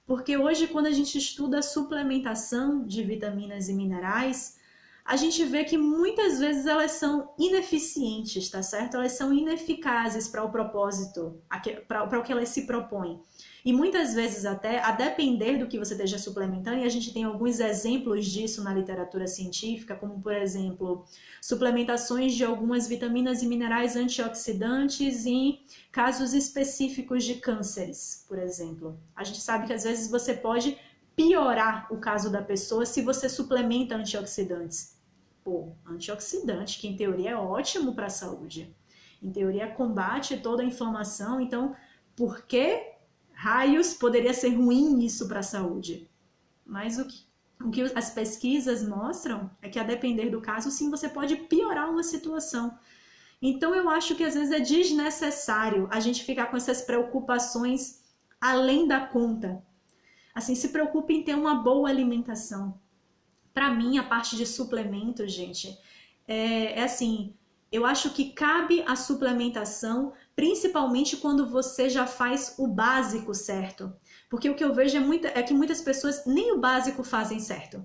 Porque hoje, quando a gente estuda a suplementação de vitaminas e minerais, a gente vê que muitas vezes elas são ineficientes, tá certo? Elas são ineficazes para o propósito, para o que elas se propõem. E muitas vezes até, a depender do que você esteja suplementando, e a gente tem alguns exemplos disso na literatura científica, como por exemplo, suplementações de algumas vitaminas e minerais antioxidantes em casos específicos de cânceres, por exemplo. A gente sabe que às vezes você pode piorar o caso da pessoa se você suplementa antioxidantes. Pô, antioxidante, que em teoria é ótimo para a saúde. Em teoria combate toda a inflamação, então por que raios poderia ser ruim isso para a saúde? Mas o que as pesquisas mostram é que a depender do caso, sim, você pode piorar uma situação. Então eu acho que às vezes é desnecessário a gente ficar com essas preocupações além da conta. Assim, se preocupe em ter uma boa alimentação. Para mim, a parte de suplementos, gente, é assim, eu acho que cabe a suplementação, principalmente quando você já faz o básico certo. Porque o que eu vejo é que muitas pessoas nem o básico fazem certo.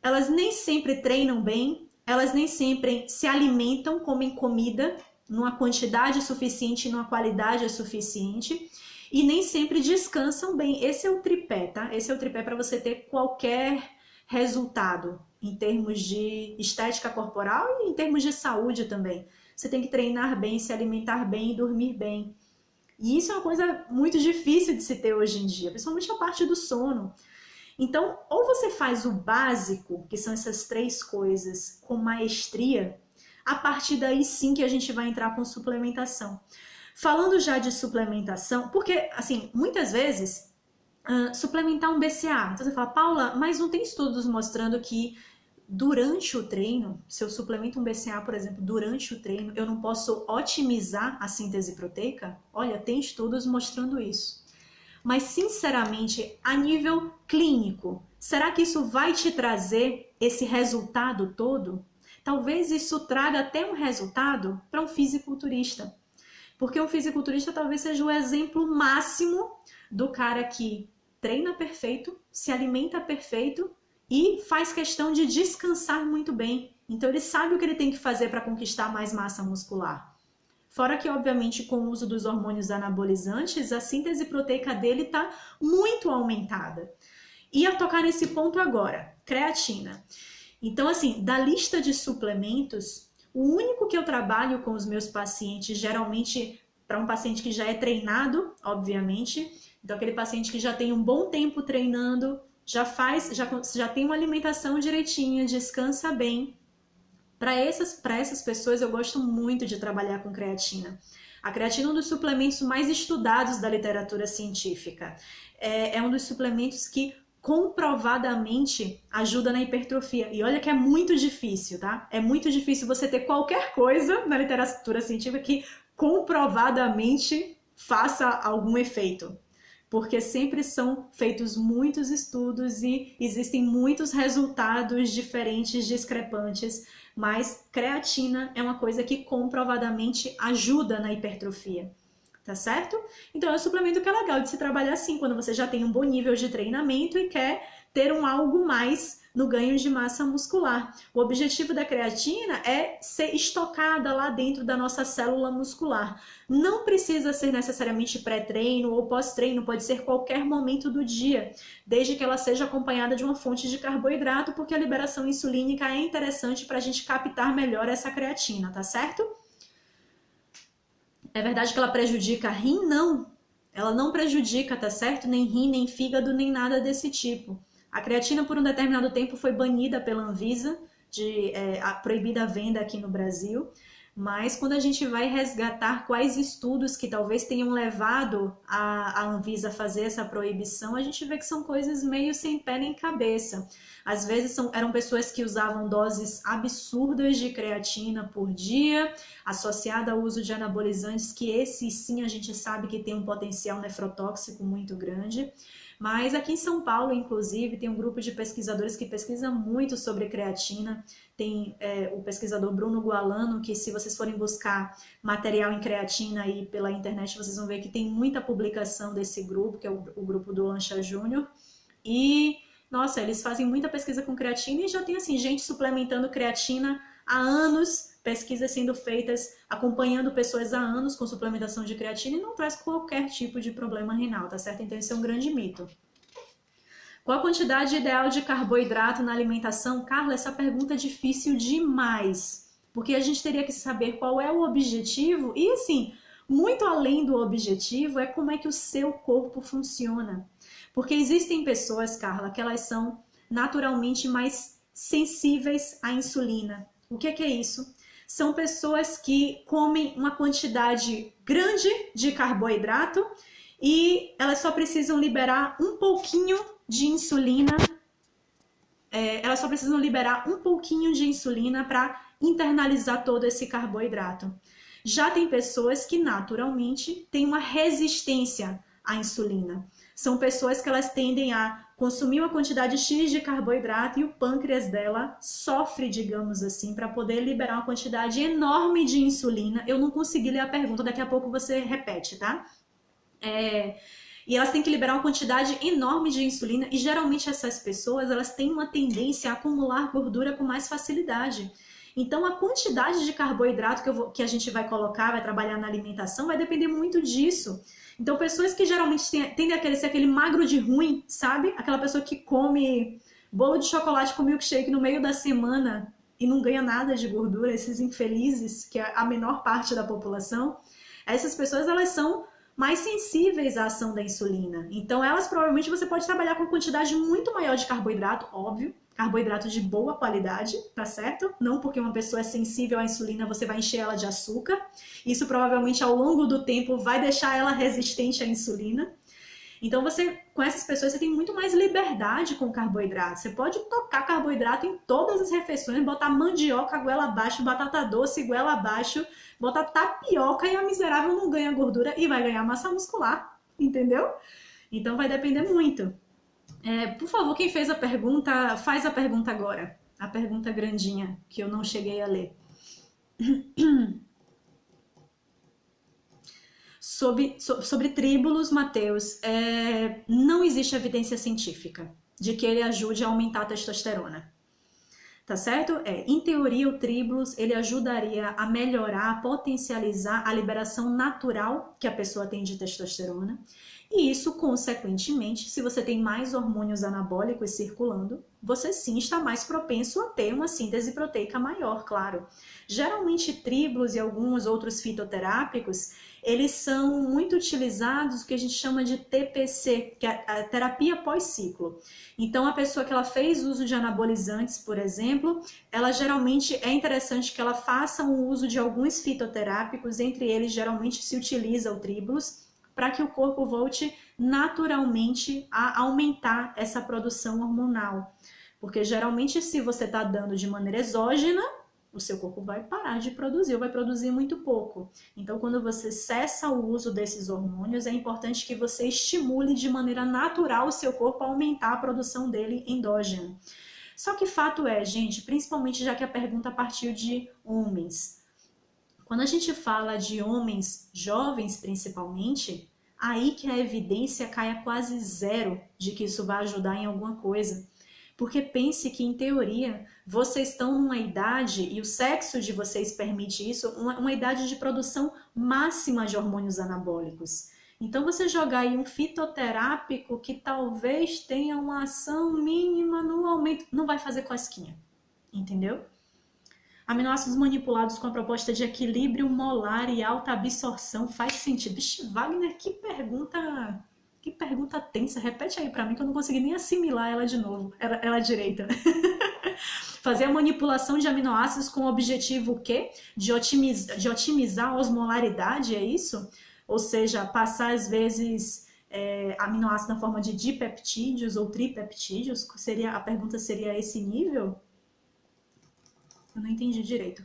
Elas nem sempre treinam bem, elas nem sempre se alimentam, comem comida numa quantidade suficiente, numa qualidade suficiente, e nem sempre descansam bem. Esse é o tripé, tá? Esse é o tripé para você ter qualquer resultado em termos de estética corporal e em termos de saúde também. Você tem que treinar bem, se alimentar bem e dormir bem. E isso é uma coisa muito difícil de se ter hoje em dia, principalmente a parte do sono. Então, ou você faz o básico, que são essas 3 coisas, com maestria, a partir daí sim que a gente vai entrar com suplementação. Falando já de suplementação, porque, assim, muitas vezes, suplementar um BCA. Então você fala, Paula, mas não tem estudos mostrando que durante o treino, se eu suplemento um BCA, por exemplo, durante o treino, eu não posso otimizar a síntese proteica? Olha, tem estudos mostrando isso. Mas, sinceramente, a nível clínico, será que isso vai te trazer esse resultado todo? Talvez isso traga até um resultado para um fisiculturista. Porque um fisiculturista talvez seja o exemplo máximo do cara que treina perfeito, se alimenta perfeito e faz questão de descansar muito bem. Então ele sabe o que ele tem que fazer para conquistar mais massa muscular. Fora que, obviamente, com o uso dos hormônios anabolizantes, a síntese proteica dele está muito aumentada. Ia tocar nesse ponto agora, creatina. Então, assim, da lista de suplementos, o único que eu trabalho com os meus pacientes, geralmente para um paciente que já é treinado, obviamente, então aquele paciente que já tem um bom tempo treinando, já tem uma alimentação direitinha, descansa bem. Para essas pessoas eu gosto muito de trabalhar com creatina. A creatina é um dos suplementos mais estudados da literatura científica. É um dos suplementos que comprovadamente ajuda na hipertrofia. E olha que é muito difícil, tá? É muito difícil você ter qualquer coisa na literatura científica que comprovadamente faça algum efeito. porque sempre são feitos muitos estudos e existem muitos resultados diferentes, discrepantes, mas creatina é uma coisa que comprovadamente ajuda na hipertrofia, tá certo? Então é um suplemento que é legal de se trabalhar assim, quando você já tem um bom nível de treinamento e quer ter algo mais no ganho de massa muscular. O objetivo da creatina é ser estocada lá dentro da nossa célula muscular. Não precisa ser necessariamente pré-treino ou pós-treino, pode ser qualquer momento do dia, desde que ela seja acompanhada de uma fonte de carboidrato, porque a liberação insulínica é interessante para a gente captar melhor essa creatina, tá certo? É verdade que ela prejudica rim? Não. Ela não prejudica, tá certo? Nem rim, nem fígado, nem nada desse tipo. A creatina, por um determinado tempo, foi banida pela Anvisa, proibida a venda aqui no Brasil. Mas quando a gente vai resgatar quais estudos que talvez tenham levado a Anvisa a fazer essa proibição, a gente vê que são coisas meio sem pé nem cabeça. Às vezes eram pessoas que usavam doses absurdas de creatina por dia, associada ao uso de anabolizantes, que esse sim a gente sabe que tem um potencial nefrotóxico muito grande. Mas aqui em São Paulo, inclusive, tem um grupo de pesquisadores que pesquisa muito sobre creatina. Tem o pesquisador Bruno Gualano, que se vocês forem buscar material em creatina aí pela internet, vocês vão ver que tem muita publicação desse grupo, que é o grupo do Lancha Júnior. E, nossa, eles fazem muita pesquisa com creatina e já tem, assim, gente suplementando creatina há anos, pesquisas sendo feitas, acompanhando pessoas há anos com suplementação de creatina e não traz qualquer tipo de problema renal, tá certo? Então esse é um grande mito. Qual a quantidade ideal de carboidrato na alimentação? Carla, essa pergunta é difícil demais, porque a gente teria que saber qual é o objetivo e, assim, muito além do objetivo é como é que o seu corpo funciona. Porque existem pessoas, Carla, que elas são naturalmente mais sensíveis à insulina. O que é isso? São pessoas que comem uma quantidade grande de carboidrato e elas só precisam liberar um pouquinho de insulina. Elas só precisam liberar um pouquinho de insulina para internalizar todo esse carboidrato. Já tem pessoas que naturalmente têm uma resistência à insulina. São pessoas que elas tendem a consumir uma quantidade X de carboidrato e o pâncreas dela sofre, digamos assim, para poder liberar uma quantidade enorme de insulina. Eu não consegui ler a pergunta, daqui a pouco você repete, tá? E elas têm que liberar uma quantidade enorme de insulina e geralmente essas pessoas elas têm uma tendência a acumular gordura com mais facilidade. Então a quantidade de carboidrato que a gente vai colocar, vai trabalhar na alimentação, vai depender muito disso. Então pessoas que geralmente tendem a ser aquele magro de ruim, sabe? Aquela pessoa que come bolo de chocolate com milkshake no meio da semana e não ganha nada de gordura, esses infelizes, que é a menor parte da população, essas pessoas elas são mais sensíveis à ação da insulina. Então elas provavelmente você pode trabalhar com quantidade muito maior de carboidrato, óbvio, carboidrato de boa qualidade, tá certo? Não porque uma pessoa é sensível à insulina, você vai encher ela de açúcar. Isso provavelmente ao longo do tempo vai deixar ela resistente à insulina. Então com essas pessoas você tem muito mais liberdade com carboidrato. Você pode tocar carboidrato em todas as refeições, botar mandioca goela abaixo, batata doce goela abaixo, botar tapioca e a miserável não ganha gordura e vai ganhar massa muscular, entendeu? Então vai depender muito. Por favor, quem fez a pergunta, faz a pergunta agora. A pergunta grandinha, que eu não cheguei a ler. Sobre tríbulos, Matheus, não existe evidência científica de que ele ajude a aumentar a testosterona. Tá certo? Em teoria, o tríbulos ele ajudaria a melhorar, a potencializar a liberação natural que a pessoa tem de testosterona. E isso, consequentemente, se você tem mais hormônios anabólicos circulando, você sim está mais propenso a ter uma síntese proteica maior, claro. Geralmente, tríbulos e alguns outros fitoterápicos, eles são muito utilizados, o que a gente chama de TPC, que é a terapia pós-ciclo. Então, a pessoa que ela fez uso de anabolizantes, por exemplo, ela geralmente é interessante que ela faça um uso de alguns fitoterápicos, entre eles geralmente se utiliza o tríbulos, para que o corpo volte naturalmente a aumentar essa produção hormonal. Porque geralmente se você está dando de maneira exógena, o seu corpo vai parar de produzir, ou vai produzir muito pouco. Então, quando você cessa o uso desses hormônios, é importante que você estimule de maneira natural o seu corpo a aumentar a produção dele endógena. Só que fato é, gente, principalmente já que a pergunta partiu de homens, quando a gente fala de homens jovens principalmente, aí que a evidência cai a quase zero de que isso vai ajudar em alguma coisa. Porque pense que, em teoria, vocês estão numa idade, e o sexo de vocês permite isso, uma idade de produção máxima de hormônios anabólicos. Então, você jogar aí um fitoterápico que talvez tenha uma ação mínima no aumento, não vai fazer cosquinha, entendeu? Aminoácidos manipulados com a proposta de equilíbrio molar e alta absorção faz sentido. Vixe, Wagner, que pergunta tensa. Repete aí pra mim que eu não consegui nem assimilar ela de novo. Ela direita. Fazer a manipulação de aminoácidos com o objetivo o quê? De otimizar a osmolaridade, é isso? Ou seja, passar às vezes aminoácidos na forma de dipeptídeos ou tripeptídeos? A pergunta seria a esse nível? Eu não entendi direito.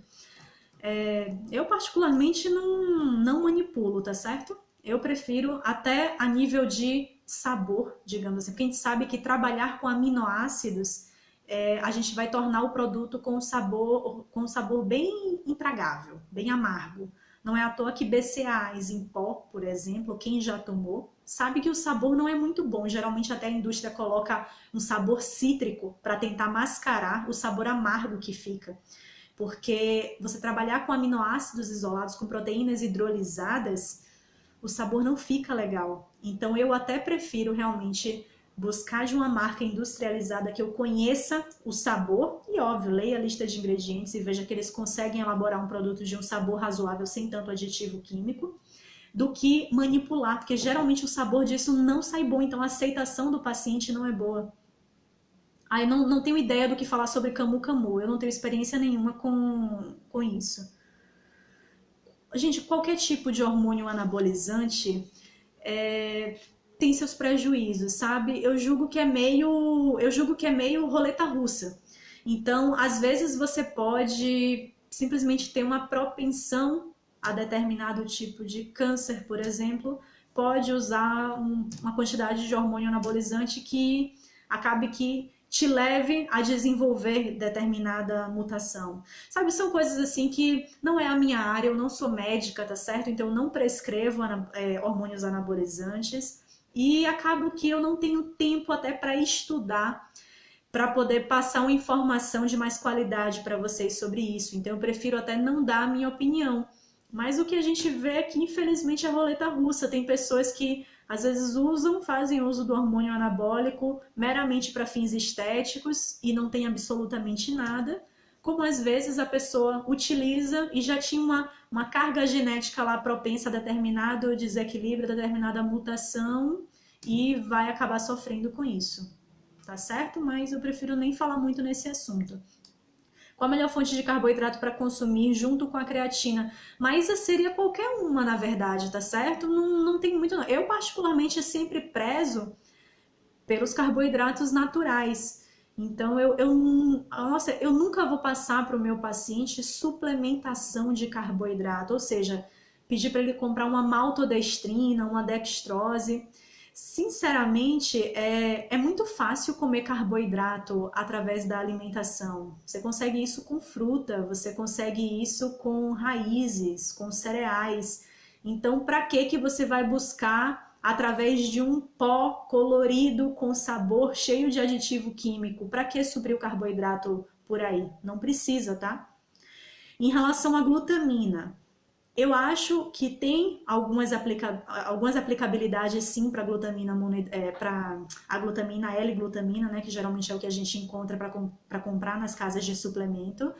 Eu particularmente não manipulo, tá certo? Eu prefiro até a nível de sabor, digamos assim. Porque a gente sabe que trabalhar com aminoácidos, a gente vai tornar o produto com um sabor bem intragável, bem amargo. Não é à toa que BCAAs em pó, por exemplo, quem já tomou, sabe que o sabor não é muito bom. Geralmente até a indústria coloca um sabor cítrico para tentar mascarar o sabor amargo que fica. Porque você trabalhar com aminoácidos isolados, com proteínas hidrolisadas, o sabor não fica legal. Então eu até prefiro realmente buscar de uma marca industrializada que eu conheça o sabor e, óbvio, leia a lista de ingredientes e veja que eles conseguem elaborar um produto de um sabor razoável sem tanto aditivo químico, do que manipular, porque geralmente o sabor disso não sai bom, então a aceitação do paciente não é boa. Eu não tenho ideia do que falar sobre camu-camu, eu não tenho experiência nenhuma com isso. Gente, qualquer tipo de hormônio anabolizante tem seus prejuízos, sabe? Eu julgo que é meio roleta russa. Então, às vezes você pode simplesmente ter uma propensão a determinado tipo de câncer, por exemplo, pode usar uma quantidade de hormônio anabolizante que acabe que te leve a desenvolver determinada mutação. Sabe, são coisas assim que não é a minha área, eu não sou médica, tá certo? Então eu não prescrevo hormônios anabolizantes e acabo que eu não tenho tempo até para estudar, para poder passar uma informação de mais qualidade para vocês sobre isso. Então eu prefiro até não dar a minha opinião. Mas o que a gente vê é que, infelizmente, é roleta russa. Tem pessoas que às vezes fazem uso do hormônio anabólico meramente para fins estéticos e não tem absolutamente nada, como às vezes a pessoa utiliza e já tinha uma carga genética lá propensa a determinado desequilíbrio, a determinada mutação e vai acabar sofrendo com isso, tá certo? Mas eu prefiro nem falar muito nesse assunto. Qual a melhor fonte de carboidrato para consumir junto com a creatina? Mas seria qualquer uma, na verdade, tá certo? Não tem muito não. Eu particularmente sempre prezo pelos carboidratos naturais. Então eu nunca vou passar para o meu paciente suplementação de carboidrato, ou seja, pedir para ele comprar uma maltodestrina, uma dextrose. Sinceramente, é muito fácil comer carboidrato através da alimentação. Você consegue isso com fruta, você consegue isso com raízes, com cereais. Então, para que você vai buscar através de um pó colorido com sabor cheio de aditivo químico? Para que suprir o carboidrato por aí? Não precisa, tá? Em relação à glutamina, eu acho que tem algumas aplicabilidades sim para a glutamina L-glutamina, né, que geralmente é o que a gente encontra para comprar nas casas de suplemento.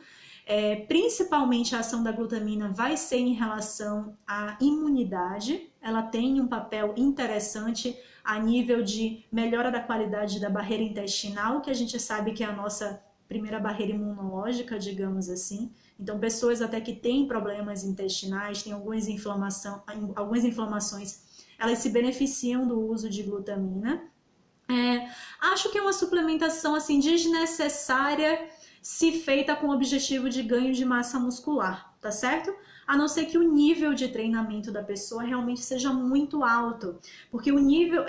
Principalmente a ação da glutamina vai ser em relação à imunidade. Ela tem um papel interessante a nível de melhora da qualidade da barreira intestinal, que a gente sabe que é a nossa primeira barreira imunológica, digamos assim. Então, pessoas até que têm problemas intestinais, têm algumas inflamações, elas se beneficiam do uso de glutamina. Acho que é uma suplementação assim desnecessária se feita com o objetivo de ganho de massa muscular, tá certo? A não ser que o nível de treinamento da pessoa realmente seja muito alto, porque o nível,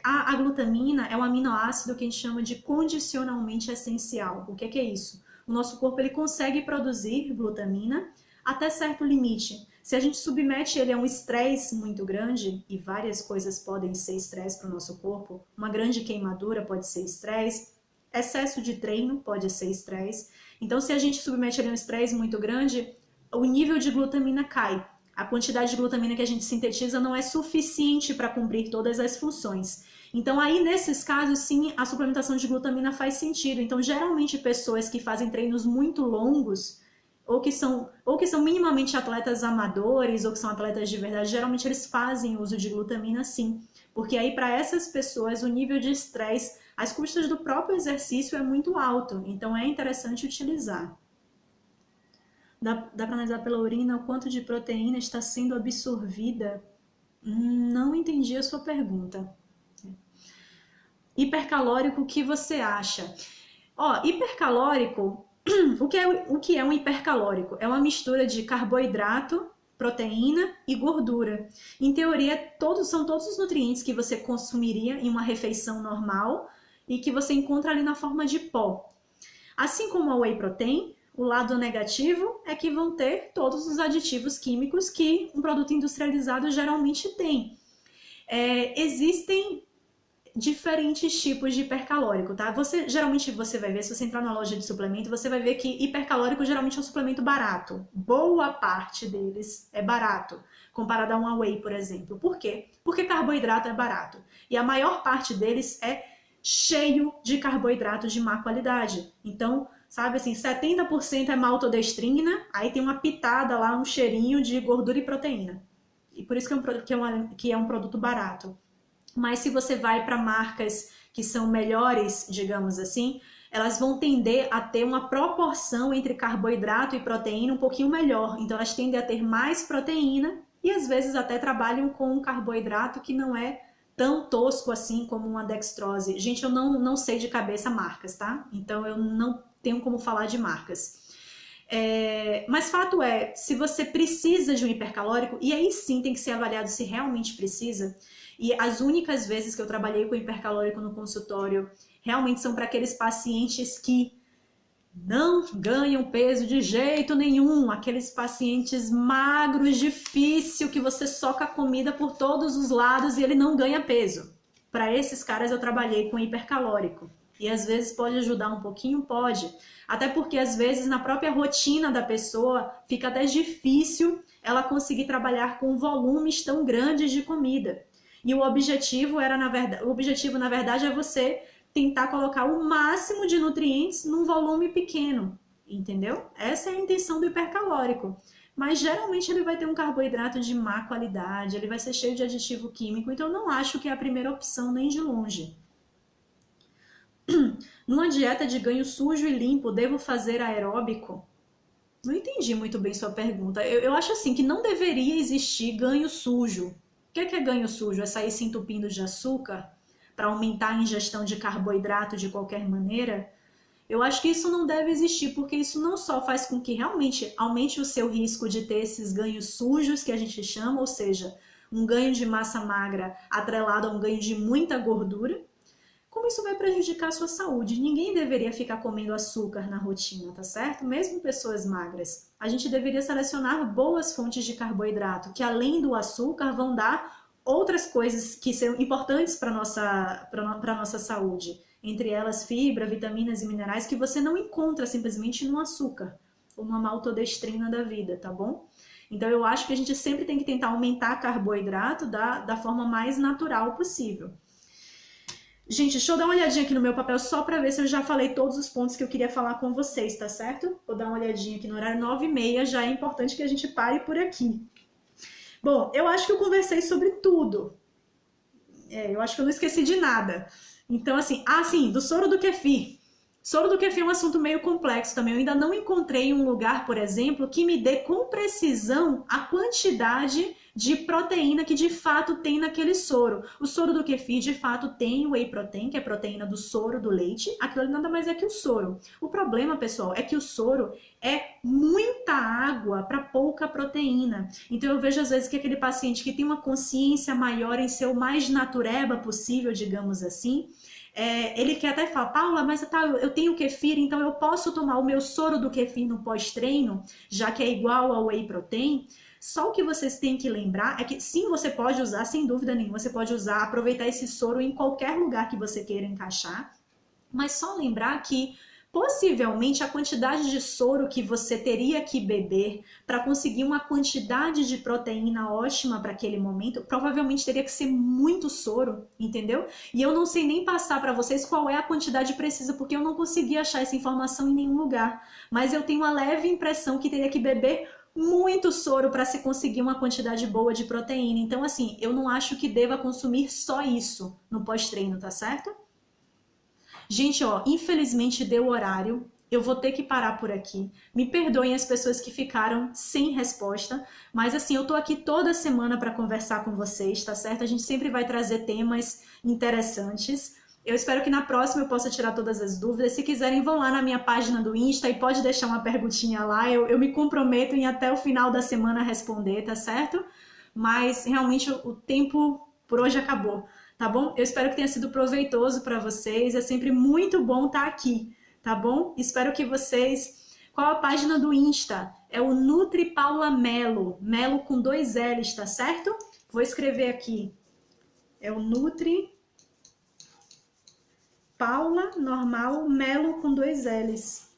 a glutamina é um aminoácido que a gente chama de condicionalmente essencial. O que é isso? O nosso corpo ele consegue produzir glutamina até certo limite. Se a gente submete ele a um estresse muito grande, e várias coisas podem ser estresse para o nosso corpo, uma grande queimadura pode ser estresse, excesso de treino pode ser estresse. Então, se a gente submete ele a um estresse muito grande, o nível de glutamina cai. A quantidade de glutamina que a gente sintetiza não é suficiente para cumprir todas as funções. Então, aí, nesses casos, sim, a suplementação de glutamina faz sentido. Então, geralmente, pessoas que fazem treinos muito longos, ou que são minimamente atletas amadores, ou que são atletas de verdade, geralmente eles fazem uso de glutamina, sim. Porque aí, para essas pessoas, o nível de estresse, às custas do próprio exercício, é muito alto. Então, é interessante utilizar. Dá para analisar pela urina o quanto de proteína está sendo absorvida? Não entendi a sua pergunta. Hipercalórico, o que você acha? Hipercalórico, o que é um hipercalórico? É uma mistura de carboidrato, proteína e gordura. Em teoria, são todos os nutrientes que você consumiria em uma refeição normal e que você encontra ali na forma de pó. Assim como a whey protein, o lado negativo é que vão ter todos os aditivos químicos que um produto industrializado geralmente tem. Existem diferentes tipos de hipercalórico, tá? Geralmente você vai ver, se você entrar na loja de suplemento, você vai ver que hipercalórico geralmente é um suplemento barato. Boa parte deles é barato, comparado a uma whey, por exemplo. Por quê? Porque carboidrato é barato. E a maior parte deles é cheio de carboidratos de má qualidade. Então, sabe assim, 70% é maltodestrina, aí tem uma pitada lá, um cheirinho de gordura e proteína. E por isso que é um produto barato. Mas se você vai para marcas que são melhores, digamos assim, elas vão tender a ter uma proporção entre carboidrato e proteína um pouquinho melhor. Então elas tendem a ter mais proteína e às vezes até trabalham com um carboidrato que não é tão tosco assim como uma dextrose. Gente, eu não sei de cabeça marcas, tá? Então eu não tenho como falar de marcas. Mas fato é, se você precisa de um hipercalórico, e aí sim tem que ser avaliado se realmente precisa, e as únicas vezes que eu trabalhei com hipercalórico no consultório realmente são para aqueles pacientes que não ganham peso de jeito nenhum, aqueles pacientes magros, difícil, que você soca a comida por todos os lados e ele não ganha peso. Para esses caras eu trabalhei com hipercalórico. E às vezes pode ajudar um pouquinho? Pode. Até porque às vezes na própria rotina da pessoa fica até difícil ela conseguir trabalhar com volumes tão grandes de comida. E o objetivo na verdade é você tentar colocar o máximo de nutrientes num volume pequeno, entendeu? Essa é a intenção do hipercalórico. Mas geralmente ele vai ter um carboidrato de má qualidade, ele vai ser cheio de aditivo químico, então eu não acho que é a primeira opção nem de longe. Numa dieta de ganho sujo e limpo, devo fazer aeróbico? Não entendi muito bem sua pergunta. Eu acho assim que não deveria existir ganho sujo. O que é ganho sujo? É sair se entupindo de açúcar para aumentar a ingestão de carboidrato de qualquer maneira? Eu acho que isso não deve existir, porque isso não só faz com que realmente aumente o seu risco de ter esses ganhos sujos que a gente chama, ou seja, um ganho de massa magra atrelado a um ganho de muita gordura, como isso vai prejudicar a sua saúde. Ninguém deveria ficar comendo açúcar na rotina, tá certo? Mesmo pessoas magras. A gente deveria selecionar boas fontes de carboidrato, que além do açúcar vão dar outras coisas que são importantes para a nossa saúde. Entre elas fibra, vitaminas e minerais que você não encontra simplesmente no açúcar, ou numa maltodestrina da vida, tá bom? Então eu acho que a gente sempre tem que tentar aumentar carboidrato da forma mais natural possível. Gente, deixa eu dar uma olhadinha aqui no meu papel só para ver se eu já falei todos os pontos que eu queria falar com vocês, tá certo? Vou dar uma olhadinha aqui no horário 9h30, já é importante que a gente pare por aqui. Bom, eu acho que eu conversei sobre tudo. Eu acho que eu não esqueci de nada. Então, assim, sim, do soro do kefir. Soro do kefir é um assunto meio complexo também. Eu ainda não encontrei um lugar, por exemplo, que me dê com precisão a quantidade de proteína que de fato tem naquele soro. O soro do kefir, de fato, tem o whey protein, que é a proteína do soro do leite. Aquilo ali nada mais é que o soro. O problema, pessoal, é que o soro é muita água para pouca proteína. Então eu vejo às vezes que aquele paciente que tem uma consciência maior em ser o mais natureba possível, digamos assim, ele quer até falar, Paula, mas tá, eu tenho kefir, então eu posso tomar o meu soro do kefir no pós-treino, já que é igual ao whey protein. Só o que vocês têm que lembrar é que sim, você pode usar, sem dúvida nenhuma, você pode usar, aproveitar esse soro em qualquer lugar que você queira encaixar, mas só lembrar que possivelmente a quantidade de soro que você teria que beber para conseguir uma quantidade de proteína ótima para aquele momento, provavelmente teria que ser muito soro, entendeu? E eu não sei nem passar para vocês qual é a quantidade precisa, porque eu não consegui achar essa informação em nenhum lugar. Mas eu tenho uma leve impressão que teria que beber muito soro para se conseguir uma quantidade boa de proteína. Então, assim, eu não acho que deva consumir só isso no pós-treino, tá certo? Gente, ó, infelizmente deu o horário. Eu vou ter que parar por aqui. Me perdoem as pessoas que ficaram sem resposta, mas assim, eu tô aqui toda semana para conversar com vocês, tá certo? A gente sempre vai trazer temas interessantes. Eu espero que na próxima eu possa tirar todas as dúvidas. Se quiserem, vão lá na minha página do Insta e pode deixar uma perguntinha lá. Eu me comprometo em até o final da semana responder, tá certo? Mas realmente o tempo por hoje acabou. Tá bom? Eu espero que tenha sido proveitoso para vocês. É sempre muito bom estar aqui, tá bom? Espero que vocês... Qual a página do Insta? É o Nutri Paula Melo. Melo com 2 L's, tá certo? Vou escrever aqui. É o Nutri Paula, normal, Melo com 2 L's.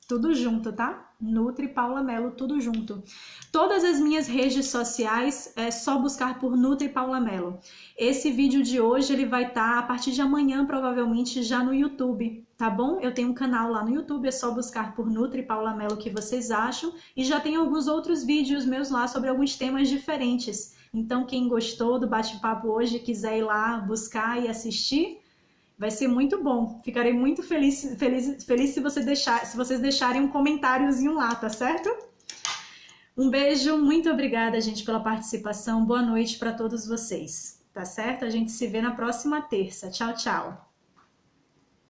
Tudo junto, tá? Nutri Paula Melo, tudo junto. Todas as minhas redes sociais é só buscar por Nutri Paula Melo. Esse vídeo de hoje ele vai estar a partir de amanhã provavelmente já no YouTube, tá bom? Eu tenho um canal lá no YouTube, é só buscar por Nutri Paula Melo, o que vocês acham, e já tem alguns outros vídeos meus lá sobre alguns temas diferentes. Então quem gostou do bate-papo hoje e quiser ir lá buscar e assistir, vai ser muito bom. Ficarei muito feliz se vocês deixarem um comentáriozinho lá, tá certo? Um beijo, muito obrigada, gente, pela participação. Boa noite para todos vocês, tá certo? A gente se vê na próxima terça. Tchau, tchau.